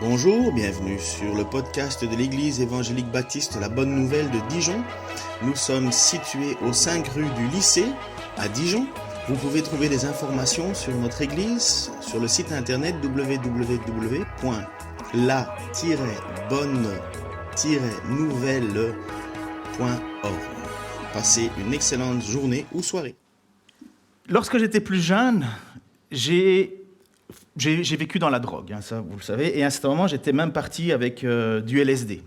Bonjour, bienvenue sur le podcast de l'Église évangélique baptiste La Bonne Nouvelle de Dijon. Nous sommes situés aux 5 rues du lycée à Dijon. Vous pouvez trouver des informations sur notre Église sur le site internet www.la-bonne-nouvelle.org. Passez une excellente journée ou soirée. Lorsque j'étais plus jeune, j'ai vécu dans la drogue, ça vous le savez, et à un certain moment, j'étais même parti avec du LSD.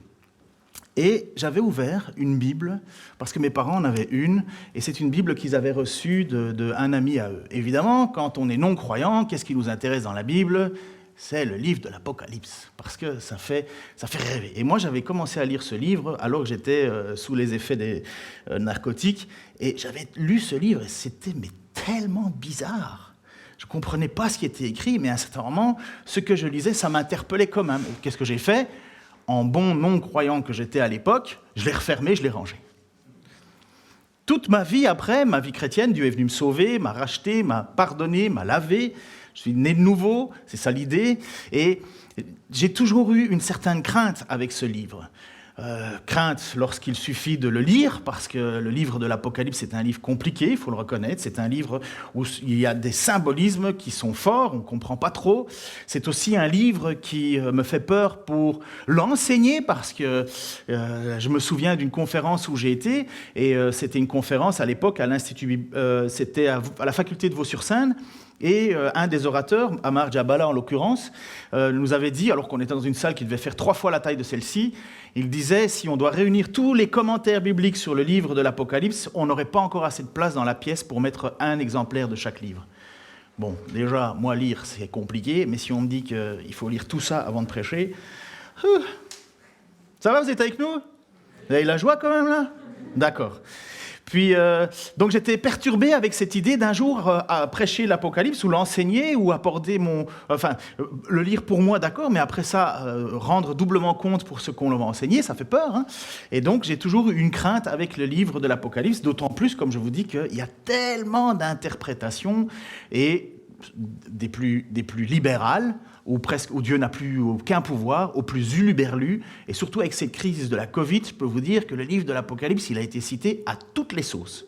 Et j'avais ouvert une Bible, parce que mes parents en avaient une, et c'est une Bible qu'ils avaient reçue d'un ami à eux. Évidemment, quand on est non-croyant, qu'est-ce qui nous intéresse dans la Bible ? C'est le livre de l'Apocalypse, parce que ça fait rêver. Et moi, j'avais commencé à lire ce livre alors que j'étais sous les effets des narcotiques, et j'avais lu ce livre, et c'était tellement bizarre. Je ne comprenais pas ce qui était écrit, mais à un certain moment, ce que je lisais, ça m'interpellait quand même. Et qu'est-ce que j'ai fait ? En bon non-croyant que j'étais à l'époque, je l'ai refermé, je l'ai rangé. Toute ma vie après, ma vie chrétienne, Dieu est venu me sauver, m'a racheté, m'a pardonné, m'a lavé. Je suis né de nouveau, c'est ça l'idée. Et j'ai toujours eu une certaine crainte avec ce livre. Crainte lorsqu'il suffit de le lire, parce que le livre de l'Apocalypse, c'est un livre compliqué, il faut le reconnaître. C'est un livre où il y a des symbolismes qui sont forts, on ne comprend pas trop. C'est aussi un livre qui me fait peur pour l'enseigner, parce que je me souviens d'une conférence où j'ai été, et c'était une conférence à l'époque à l'Institut, c'était à la faculté de Vaux-sur-Seine. Et un des orateurs, Amar Djabala en l'occurrence, nous avait dit, alors qu'on était dans une salle qui devait faire 3 fois la taille de celle-ci, il disait, si on doit réunir tous les commentaires bibliques sur le livre de l'Apocalypse, on n'aurait pas encore assez de place dans la pièce pour mettre un exemplaire de chaque livre. Bon, déjà, moi, lire, c'est compliqué, mais si on me dit qu'il faut lire tout ça avant de prêcher... Ça va, vous êtes avec nous ? Vous avez la joie quand même, là ? D'accord. Puis, donc j'étais perturbé avec cette idée d'un jour à prêcher l'Apocalypse ou l'enseigner ou apporter le lire pour moi, d'accord, mais après ça, rendre doublement compte pour ce qu'on va enseigner, ça fait peur. Hein. Et donc j'ai toujours eu une crainte avec le livre de l'Apocalypse, d'autant plus, comme je vous dis, qu'il y a tellement d'interprétations et des plus libérales, où Dieu n'a plus aucun pouvoir, aux plus huluberlus, et surtout avec cette crise de la Covid, je peux vous dire que le livre de l'Apocalypse, il a été cité à toutes les sauces.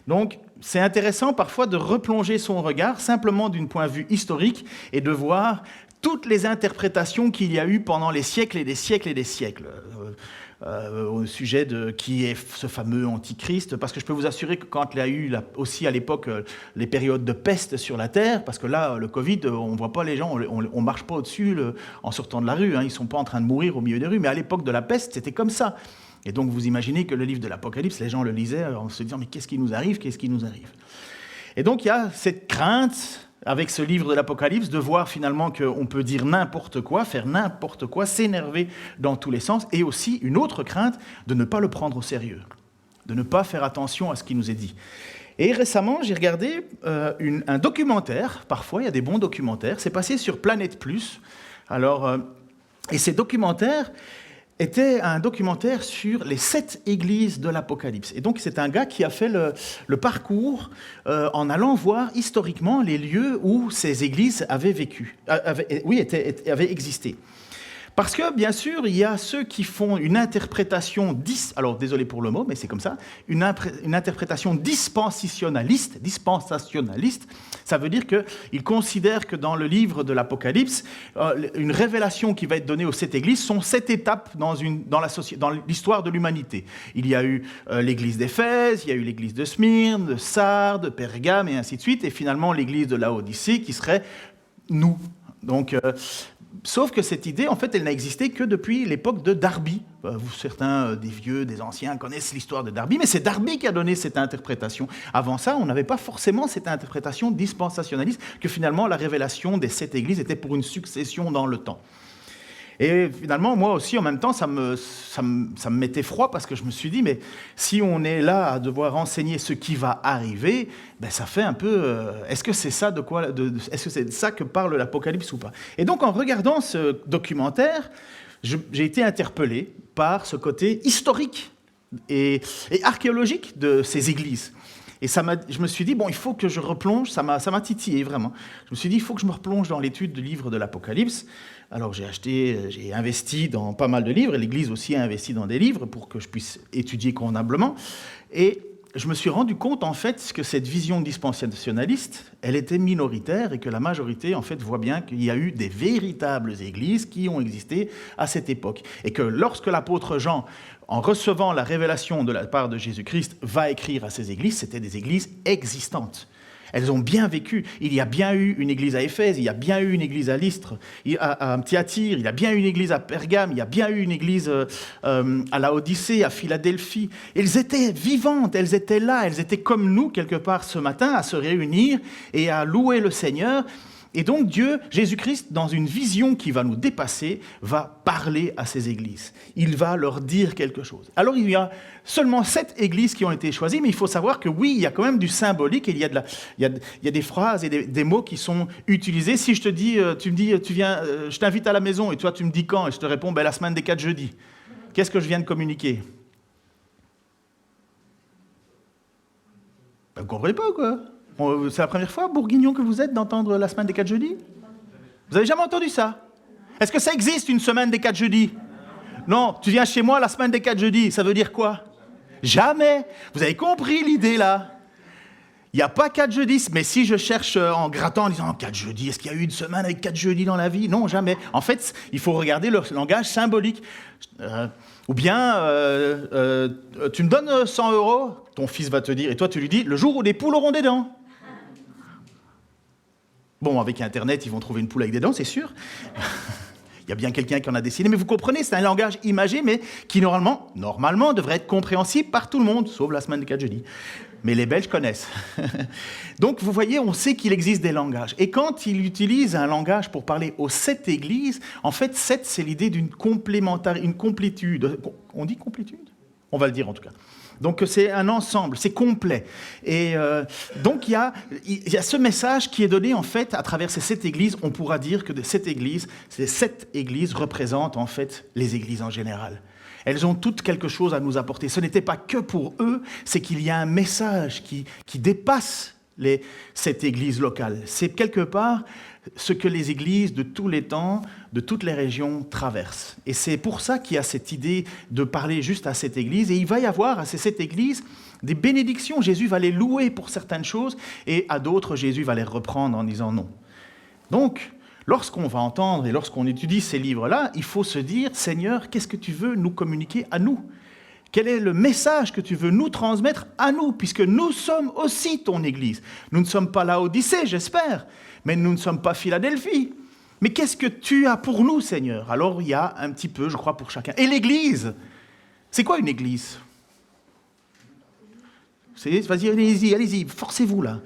Donc, c'est intéressant parfois de replonger son regard simplement d'un point de vue historique et de voir toutes les interprétations qu'il y a eu pendant les siècles et des siècles et des siècles. Au sujet de qui est ce fameux antichrist, parce que je peux vous assurer que quand il y a eu aussi à l'époque les périodes de peste sur la terre, parce que là, le Covid, on ne voit pas les gens, on ne marche pas au-dessus en sortant de la rue, hein, ils ne sont pas en train de mourir au milieu des rues, mais à l'époque de la peste, c'était comme ça. Et donc vous imaginez que le livre de l'Apocalypse, les gens le lisaient en se disant « mais qu'est-ce qui nous arrive ? Qu'est-ce qui nous arrive ?» Et donc il y a cette crainte avec ce livre de l'Apocalypse, de voir finalement qu'on peut dire n'importe quoi, faire n'importe quoi, s'énerver dans tous les sens, et aussi une autre crainte de ne pas le prendre au sérieux, de ne pas faire attention à ce qui nous est dit. Et récemment, j'ai regardé un documentaire, parfois il y a des bons documentaires, c'est passé sur Planète Plus. Alors, et ces documentaires était un documentaire sur les 7 églises de l'Apocalypse. Et donc, c'est un gars qui a fait le parcours en allant voir historiquement les lieux où ces églises avaient avaient existé. Parce que, bien sûr, il y a ceux qui font une interprétation, alors désolé pour le mot, mais c'est comme ça, une interprétation dispensationaliste, ça veut dire qu'ils considèrent que dans le livre de l'Apocalypse, une révélation qui va être donnée aux 7 églises sont 7 étapes dans l'histoire de l'humanité. Il y a eu l'église d'Éphèse, il y a eu l'église de Smyrne, de Sardes, de Pergame, et ainsi de suite, et finalement l'église de Laodicée qui serait nous. Donc, sauf que cette idée, en fait, elle n'a existé que depuis l'époque de Darby. Certains des vieux, des anciens connaissent l'histoire de Darby, mais c'est Darby qui a donné cette interprétation. Avant ça, on n'avait pas forcément cette interprétation dispensationaliste, que finalement la révélation des 7 églises était pour une succession dans le temps. Et finalement, moi aussi, en même temps, ça me mettait froid parce que je me suis dit, mais si on est là à devoir enseigner ce qui va arriver, ben ça fait un peu... est-ce que c'est ça est-ce que c'est de ça que parle l'Apocalypse ou pas ? Et donc, en regardant ce documentaire, j'ai été interpellé par ce côté historique et archéologique de ces églises. Et je me suis dit, bon, il faut que je replonge, ça m'a titillé vraiment. Je me suis dit, il faut que je me replonge dans l'étude du livre de l'Apocalypse. Alors j'ai investi dans pas mal de livres, et l'Église aussi a investi dans des livres pour que je puisse étudier convenablement. Et je me suis rendu compte, en fait, que cette vision dispensationaliste, elle était minoritaire et que la majorité, en fait, voit bien qu'il y a eu des véritables églises qui ont existé à cette époque. Et que lorsque l'apôtre Jean, en recevant la révélation de la part de Jésus-Christ, va écrire à ces églises, c'était des églises existantes. Elles ont bien vécu. Il y a bien eu une église à Éphèse, il y a bien eu une église à Lystre, à Thyatire, il y a bien eu une église à Pergame, il y a bien eu une église à Laodicée, à Philadelphie. Elles étaient vivantes, elles étaient là, elles étaient comme nous, quelque part ce matin, à se réunir et à louer le Seigneur. Et donc Dieu, Jésus-Christ, dans une vision qui va nous dépasser, va parler à ces églises. Il va leur dire quelque chose. Alors il y a seulement 7 églises qui ont été choisies, mais il faut savoir que oui, il y a quand même du symbolique, et il y a des phrases et des mots qui sont utilisés. Si je te dis, tu me dis, tu viens, je t'invite à la maison, et toi tu me dis quand, et je te réponds, la semaine des 4 jeudis. Qu'est-ce que je viens de communiquer? Vous ne comprenez pas, quoi? C'est la première fois, bourguignon, que vous êtes d'entendre la semaine des 4 jeudis? Vous n'avez jamais entendu ça? Est-ce que ça existe, une semaine des 4 jeudis? Non, tu viens chez moi la semaine des 4 jeudis, ça veut dire quoi? Jamais. Vous avez compris l'idée, là? Il n'y a pas 4 jeudis, mais si je cherche en grattant, en disant 4 jeudis, est-ce qu'il y a eu une semaine avec 4 jeudis dans la vie? Non, jamais. En fait, il faut regarder le langage symbolique. Ou bien, tu me donnes 100 €, ton fils va te dire, et toi tu lui dis, le jour où des poules auront des dents. Bon, avec Internet, ils vont trouver une poule avec des dents, c'est sûr. Il y a bien quelqu'un qui en a dessiné, mais vous comprenez, c'est un langage imagé, mais qui normalement devrait être compréhensible par tout le monde, sauf la semaine des 4 jeudis. Mais les Belges connaissent. Donc, vous voyez, on sait qu'il existe des langages. Et quand il utilise un langage pour parler aux 7 églises, en fait, 7, c'est l'idée d'une complémentarité, une complétude. On dit complétude? On va le dire en tout cas. Donc, c'est un ensemble, c'est complet. Et donc, il y a ce message qui est donné, en fait, à travers ces 7 églises. On pourra dire que ces 7 églises représentent, en fait, les églises en général. Elles ont toutes quelque chose à nous apporter. Ce n'était pas que pour eux, c'est qu'il y a un message qui dépasse cette église locale. C'est quelque part ce que les églises de tous les temps, de toutes les régions traversent. Et c'est pour ça qu'il y a cette idée de parler juste à cette église. Et il va y avoir à ces 7 églises des bénédictions. Jésus va les louer pour certaines choses, et à d'autres, Jésus va les reprendre en disant non. Donc, lorsqu'on va entendre et lorsqu'on étudie ces livres-là, il faut se dire, Seigneur, qu'est-ce que tu veux nous communiquer à nous? Quel est le message que tu veux nous transmettre à nous, puisque nous sommes aussi ton Église. Nous ne sommes pas Laodicée, j'espère, mais nous ne sommes pas Philadelphie. Mais qu'est-ce que tu as pour nous, Seigneur? Alors, il y a un petit peu, je crois, pour chacun. Et l'Église, c'est quoi une Église? Vas-y, allez-y, forcez-vous là.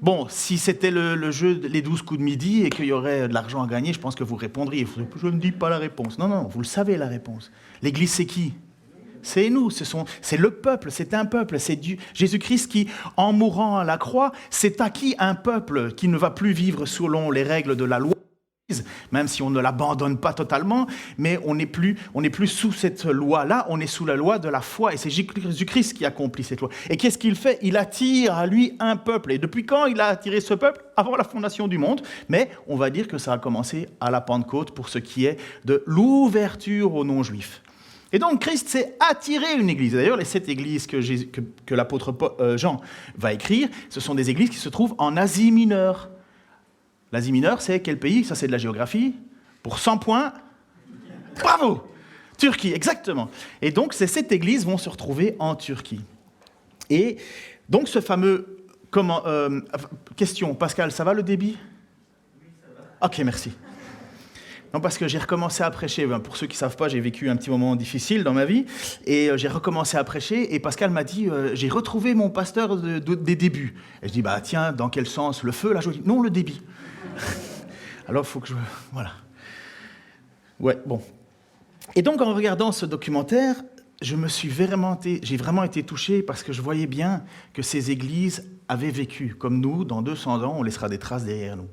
Bon, si c'était le jeu les 12 coups de midi et qu'il y aurait de l'argent à gagner, je pense que vous répondriez. Je ne dis pas la réponse. Non, vous le savez la réponse. L'Église, c'est qui? C'est nous, c'est le peuple, c'est un peuple, c'est Jésus-Christ qui, en mourant à la croix, s'est acquis un peuple qui ne va plus vivre selon les règles de la loi, même si on ne l'abandonne pas totalement, mais on n'est plus sous cette loi-là, on est sous la loi de la foi, et c'est Jésus-Christ qui accomplit cette loi. Et qu'est-ce qu'il fait? Il attire à lui un peuple. Et depuis quand il a attiré ce peuple? Avant la fondation du monde, mais on va dire que ça a commencé à la Pentecôte pour ce qui est de l'ouverture aux non-juifs. Et donc, Christ s'est attiré une église. D'ailleurs, les 7 églises que l'apôtre Jean va écrire, ce sont des églises qui se trouvent en Asie mineure. L'Asie mineure, c'est quel pays? Ça, c'est de la géographie. Pour 100 points, bravo! Turquie, exactement. Et donc, ces 7 églises vont se retrouver en Turquie. Et donc, ce fameux... question, Pascal, ça va le débit? Oui, ça va. Ok, merci. Non, parce que j'ai recommencé à prêcher. Pour ceux qui ne savent pas, j'ai vécu un petit moment difficile dans ma vie. Et j'ai recommencé à prêcher. Et Pascal m'a dit, j'ai retrouvé mon pasteur des débuts. Et je dis, tiens, dans quel sens? Le feu, la joie? Non, le débit. Alors, il faut que je... Voilà. Ouais, bon. Et donc, en regardant ce documentaire, j'ai vraiment été touché parce que je voyais bien que ces églises avaient vécu. Comme nous, dans 200 ans, on laissera des traces derrière nous.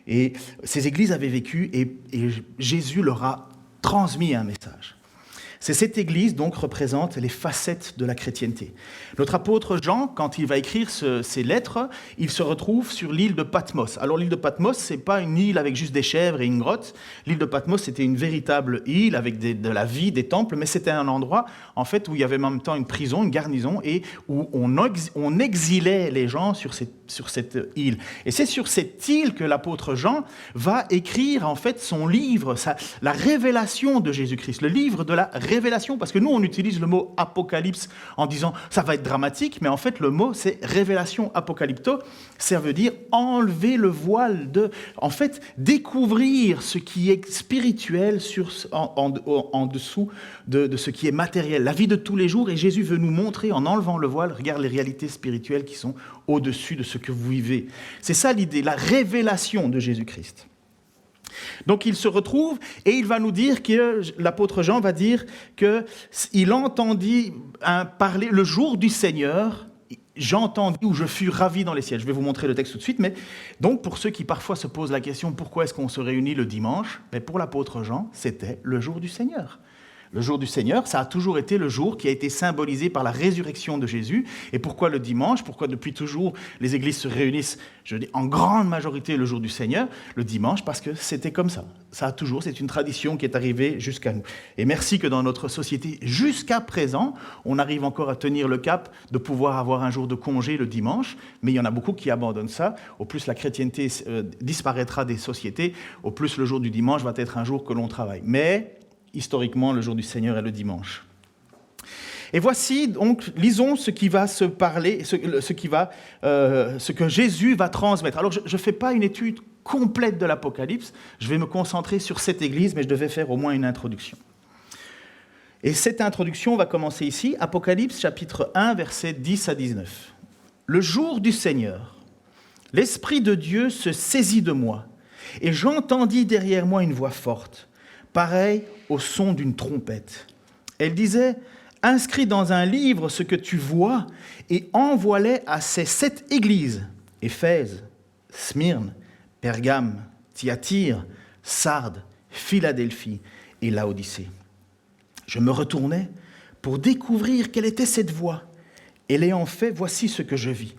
Et ces églises avaient vécu et Jésus leur a transmis un message. Cette église, donc, représente les facettes de la chrétienté. Notre apôtre Jean, quand il va écrire ces lettres, il se retrouve sur l'île de Patmos. Alors, l'île de Patmos, ce n'est pas une île avec juste des chèvres et une grotte. L'île de Patmos, c'était une véritable île avec de la vie, des temples, mais c'était un endroit, en fait, où il y avait en même temps une prison, une garnison, et où on exilait les gens sur cette île. Et c'est sur cette île que l'apôtre Jean va écrire, en fait, son livre, la révélation de Jésus-Christ, le livre de la révélation, parce que nous, on utilise le mot apocalypse en disant ça va être dramatique, mais en fait, le mot, c'est révélation, apocalypto, ça veut dire enlever le voile en fait, découvrir ce qui est spirituel en dessous de ce qui est matériel, la vie de tous les jours, et Jésus veut nous montrer, en enlevant le voile, regarde les réalités spirituelles qui sont au-dessus de ce que vous vivez. C'est ça l'idée, la révélation de Jésus-Christ. Donc il se retrouve et il va nous dire que l'apôtre Jean va dire qu'il entendit parler le jour du Seigneur. J'entendis ou je fus ravi dans les ciels. Je vais vous montrer le texte tout de suite. Mais donc pour ceux qui parfois se posent la question pourquoi est-ce qu'on se réunit le dimanche, mais pour l'apôtre Jean, c'était le jour du Seigneur. Le jour du Seigneur, ça a toujours été le jour qui a été symbolisé par la résurrection de Jésus. Et pourquoi le dimanche ? Pourquoi depuis toujours les églises se réunissent, je dis en grande majorité le jour du Seigneur, le dimanche ? Parce que c'était comme ça. Ça a toujours, c'est une tradition qui est arrivée jusqu'à nous. Et merci que dans notre société, jusqu'à présent, on arrive encore à tenir le cap de pouvoir avoir un jour de congé le dimanche. Mais il y en a beaucoup qui abandonnent ça. Au plus la chrétienté disparaîtra des sociétés, au plus le jour du dimanche va être un jour que l'on travaille. Mais historiquement, le jour du Seigneur est le dimanche. Et voici donc, lisons ce qui va se parler, ce que Jésus va transmettre. Alors, je ne fais pas une étude complète de l'Apocalypse, je vais me concentrer sur cette église, mais je devais faire au moins une introduction. Et cette introduction va commencer ici, Apocalypse chapitre 1, versets 10 à 19. « Le jour du Seigneur, l'Esprit de Dieu se saisit de moi, et j'entendis derrière moi une voix forte, pareil au son d'une trompette. Elle disait « Inscris dans un livre ce que tu vois et envoie-les à ces 7 églises, Éphèse, Smyrne, Pergame, Thyatire, Sardes, Philadelphie et Laodicée. » Je me retournai pour découvrir quelle était cette voix. Et l'ayant fait, voici ce que je vis.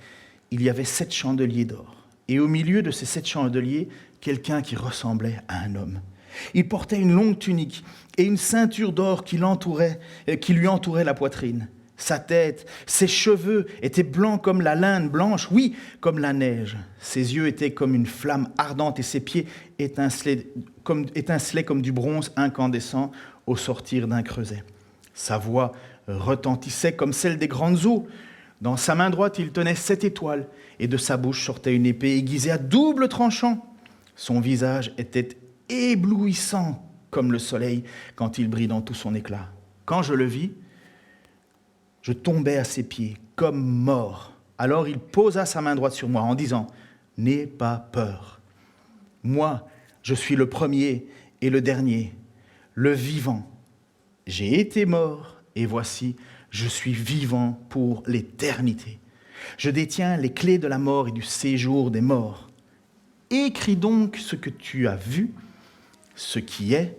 Il y avait 7 chandeliers d'or. Et au milieu de ces 7 chandeliers, quelqu'un qui ressemblait à un homme. Il portait une longue tunique et une ceinture d'or qui lui entourait la poitrine. Sa tête, ses cheveux étaient blancs comme la laine blanche, oui, comme la neige. Ses yeux étaient comme une flamme ardente et ses pieds étincelaient comme du bronze incandescent au sortir d'un creuset. Sa voix retentissait comme celle des grandes eaux. Dans sa main droite, il tenait 7 étoiles et de sa bouche sortait une épée aiguisée à double tranchant. Son visage était éblouissant comme le soleil quand il brille dans tout son éclat. Quand je le vis, je tombais à ses pieds comme mort. Alors il posa sa main droite sur moi en disant « N'aie pas peur. Moi, je suis le premier et le dernier, le vivant. J'ai été mort et voici, je suis vivant pour l'éternité. Je détiens les clés de la mort et du séjour des morts. Écris donc ce que tu as vu, ce qui est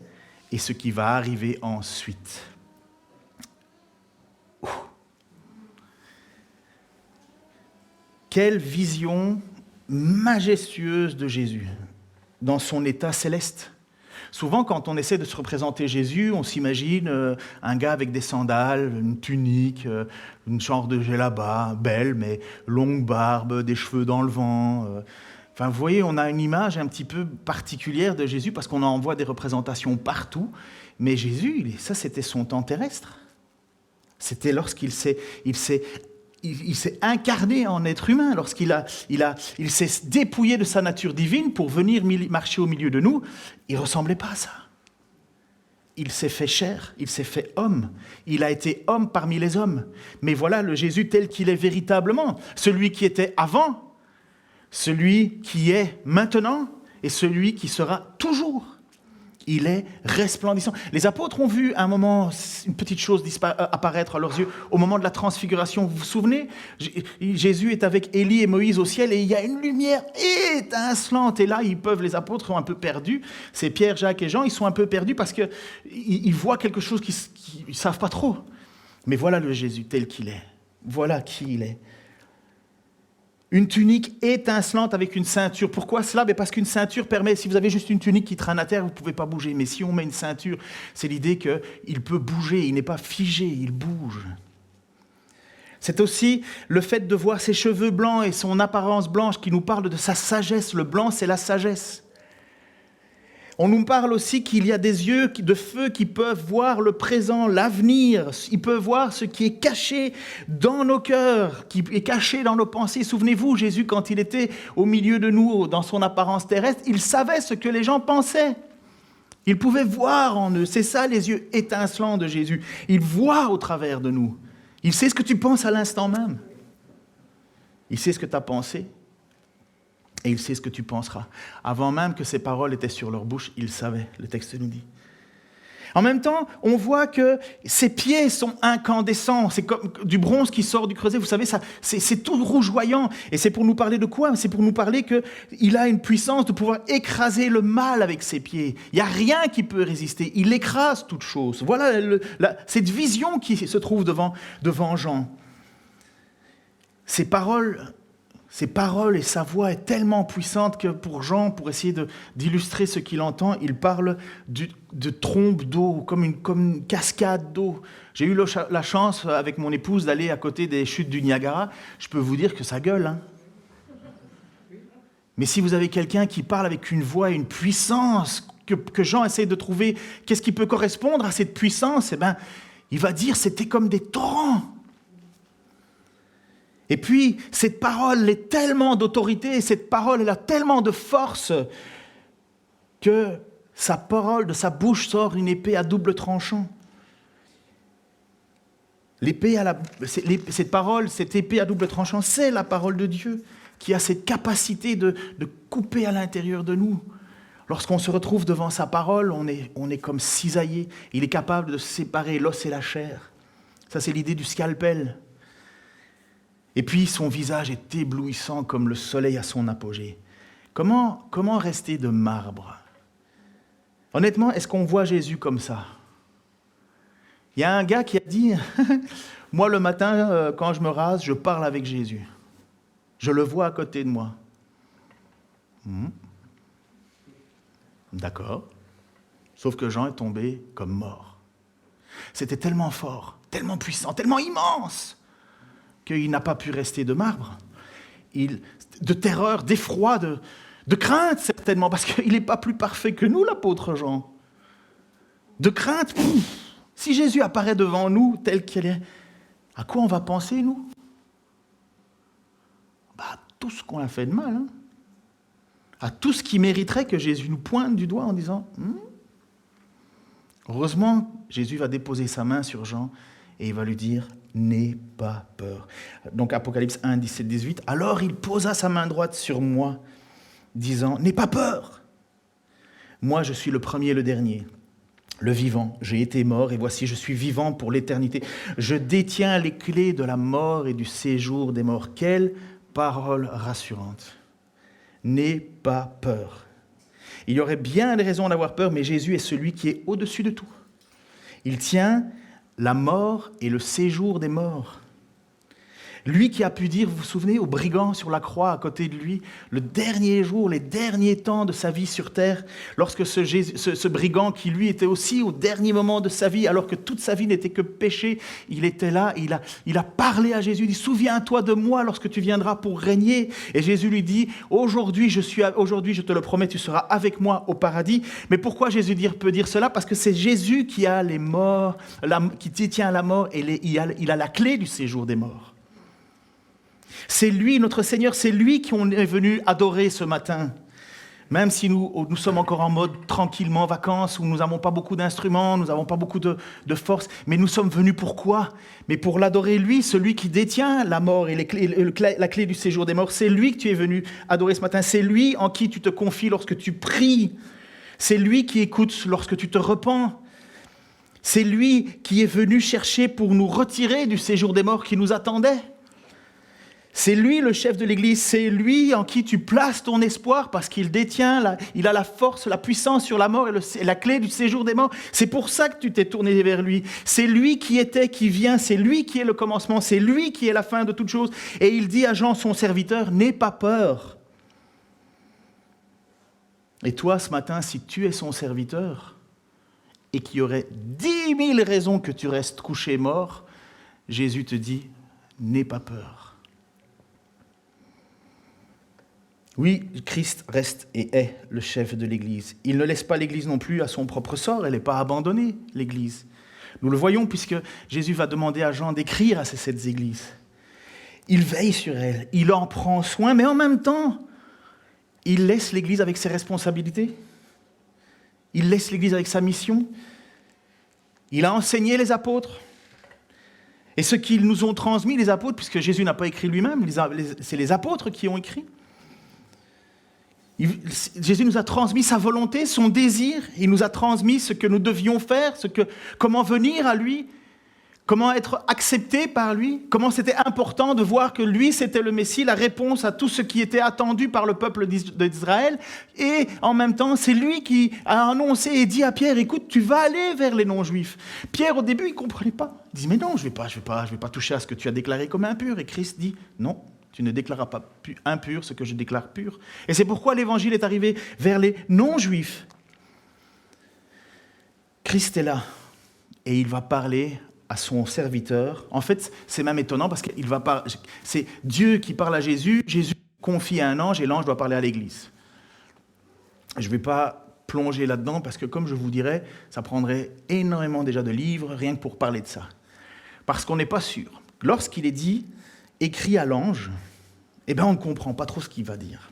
et ce qui va arriver ensuite. » Quelle vision majestueuse de Jésus dans son état céleste. Souvent, quand on essaie de se représenter Jésus, on s'imagine un gars avec des sandales, une tunique, une genre de djellaba, belle, mais longue barbe, des cheveux dans le vent. Enfin, vous voyez, on a une image un petit peu particulière de Jésus parce qu'on en voit des représentations partout. Mais Jésus, ça, c'était son temps terrestre. C'était lorsqu'il s'est incarné en être humain, lorsqu'il s'est dépouillé de sa nature divine pour venir marcher au milieu de nous. Il ne ressemblait pas à ça. Il s'est fait chair, il s'est fait homme. Il a été homme parmi les hommes. Mais voilà le Jésus tel qu'il est véritablement. Celui qui était avant, celui qui est maintenant et celui qui sera toujours. Il est resplendissant. Les apôtres ont vu à un moment une petite chose apparaître à leurs yeux au moment de la transfiguration. Vous vous souvenez? Jésus est avec Élie et Moïse au ciel et il y a une lumière étincelante. Et là, les apôtres sont un peu perdus. C'est Pierre, Jacques et Jean, ils sont un peu perdus parce qu'ils voient quelque chose qu'ils ne savent pas trop. Mais voilà le Jésus tel qu'il est. Voilà qui il est. Une tunique étincelante avec une ceinture. Pourquoi cela? Parce qu'une ceinture permet, si vous avez juste une tunique qui traîne à terre, vous ne pouvez pas bouger. Mais si on met une ceinture, c'est l'idée qu'il peut bouger, il n'est pas figé, il bouge. C'est aussi le fait de voir ses cheveux blancs et son apparence blanche qui nous parle de sa sagesse. Le blanc, c'est la sagesse. On nous parle aussi qu'il y a des yeux de feu qui peuvent voir le présent, l'avenir. Ils peuvent voir ce qui est caché dans nos cœurs, qui est caché dans nos pensées. Souvenez-vous, Jésus, quand il était au milieu de nous, dans son apparence terrestre, il savait ce que les gens pensaient. Il pouvait voir en eux. C'est ça, les yeux étincelants de Jésus. Il voit au travers de nous. Il sait ce que tu penses à l'instant même. Il sait ce que tu as pensé. Et il sait ce que tu penseras. Avant même que ces paroles étaient sur leur bouche, il savait, le texte nous dit. En même temps, on voit que ses pieds sont incandescents. C'est comme du bronze qui sort du creuset. Vous savez, c'est tout rougeoyant. Et c'est pour nous parler de quoi? C'est pour nous parler qu'il a une puissance de pouvoir écraser le mal avec ses pieds. Il n'y a rien qui peut résister. Il écrase toute chose. Voilà cette vision qui se trouve devant Jean. Ces paroles et sa voix est tellement puissante que pour Jean, pour essayer d'illustrer ce qu'il entend, il parle de trombe d'eau, comme une cascade d'eau. J'ai eu la chance, avec mon épouse, d'aller à côté des chutes du Niagara. Je peux vous dire que ça gueule. Hein. Mais si vous avez quelqu'un qui parle avec une voix et une puissance, que Jean essaie de trouver, qu'est-ce qui peut correspondre à cette puissance? Il va dire c'était comme des torrents. Et puis, cette parole est tellement d'autorité, cette parole elle a tellement de force que sa parole, de sa bouche sort une épée à double tranchant. Cette parole, cette épée à double tranchant, c'est la parole de Dieu qui a cette capacité de couper à l'intérieur de nous. Lorsqu'on se retrouve devant sa parole, on est comme cisaillé. Il est capable de séparer l'os et la chair. Ça, c'est l'idée du scalpel. Et puis, son visage est éblouissant comme le soleil à son apogée. Comment rester de marbre? Honnêtement, est-ce qu'on voit Jésus comme ça? Il y a un gars qui a dit, « Moi, le matin, quand je me rase, je parle avec Jésus. Je le vois à côté de moi. » D'accord. Sauf que Jean est tombé comme mort. C'était tellement fort, tellement puissant, tellement immense, qu'il n'a pas pu rester de marbre. De terreur, d'effroi, de crainte certainement, parce qu'il n'est pas plus parfait que nous, l'apôtre Jean. De crainte, si Jésus apparaît devant nous tel qu'il est, à quoi on va penser, nous? À tout ce qu'on a fait de mal, hein? À tout ce qui mériterait que Jésus nous pointe du doigt en disant Heureusement, Jésus va déposer sa main sur Jean et il va lui dire « N'aie pas peur ». Donc Apocalypse 1, 17, 18. « Alors il posa sa main droite sur moi, disant « N'aie pas peur. Moi, je suis le premier et le dernier, le vivant. J'ai été mort et voici, je suis vivant pour l'éternité. Je détiens les clés de la mort et du séjour des morts. » Quelle parole rassurante. N'aie pas peur. Il y aurait bien des raisons d'avoir peur, mais Jésus est celui qui est au-dessus de tout. Il tient la mort et le séjour des morts. Lui qui a pu dire, vous vous souvenez, aux brigands sur la croix à côté de lui, le dernier jour, les derniers temps de sa vie sur terre, lorsque ce brigand qui lui était aussi au dernier moment de sa vie, alors que toute sa vie n'était que péché, il était là, il a parlé à Jésus, il dit, souviens-toi de moi lorsque tu viendras pour régner. Et Jésus lui dit, aujourd'hui, je te le promets, tu seras avec moi au paradis. Mais pourquoi Jésus peut dire cela? Parce que c'est Jésus qui a les morts, qui détient la mort et il a la clé du séjour des morts. C'est lui, notre Seigneur, c'est lui qu'on est venu adorer ce matin. Même si nous sommes encore en mode tranquillement vacances, où nous n'avons pas beaucoup d'instruments, nous n'avons pas beaucoup de force, mais nous sommes venus pourquoi? Mais pour l'adorer lui, celui qui détient la mort et la clé du séjour des morts, c'est lui que tu es venu adorer ce matin, c'est lui en qui tu te confies lorsque tu pries. C'est lui qui écoute lorsque tu te repens. C'est lui qui est venu chercher pour nous retirer du séjour des morts qui nous attendait. C'est lui le chef de l'Église, c'est lui en qui tu places ton espoir parce qu'il détient, il a la force, la puissance sur la mort et la clé du séjour des morts. C'est pour ça que tu t'es tourné vers lui. C'est lui qui était, qui vient, c'est lui qui est le commencement, c'est lui qui est la fin de toute chose. Et il dit à Jean, son serviteur, n'aie pas peur. Et toi, ce matin, si tu es son serviteur et qu'il y aurait 10 000 raisons que tu restes couché mort, Jésus te dit, n'aie pas peur. Oui, Christ reste et est le chef de l'Église. Il ne laisse pas l'Église non plus à son propre sort, elle n'est pas abandonnée, l'Église. Nous le voyons puisque Jésus va demander à Jean d'écrire à ces 7 églises. Il veille sur elle, il en prend soin, mais en même temps, il laisse l'Église avec ses responsabilités. Il laisse l'Église avec sa mission. Il a enseigné les apôtres. Et ce qu'ils nous ont transmis, les apôtres, puisque Jésus n'a pas écrit lui-même, c'est les apôtres qui ont écrit. Jésus nous a transmis sa volonté, son désir, il nous a transmis ce que nous devions faire, comment venir à lui, comment être accepté par lui, comment c'était important de voir que lui c'était le Messie, la réponse à tout ce qui était attendu par le peuple d'Israël, et en même temps c'est lui qui a annoncé et dit à Pierre, écoute, tu vas aller vers les non-juifs. Pierre au début il ne comprenait pas, il dit mais non, je vais pas toucher à ce que tu as déclaré comme impur, et Christ dit non. Tu ne déclareras pas impur ce que je déclare pur. Et c'est pourquoi l'évangile est arrivé vers les non-juifs. Christ est là et il va parler à son serviteur. En fait, c'est même étonnant parce que c'est Dieu qui parle à Jésus. Jésus confie à un ange et l'ange doit parler à l'Église. Je ne vais pas plonger là-dedans parce que, comme je vous dirais, ça prendrait énormément déjà de livres rien que pour parler de ça. Parce qu'on n'est pas sûr. Lorsqu'il est dit écrit à l'ange, eh bien on ne comprend pas trop ce qu'il va dire.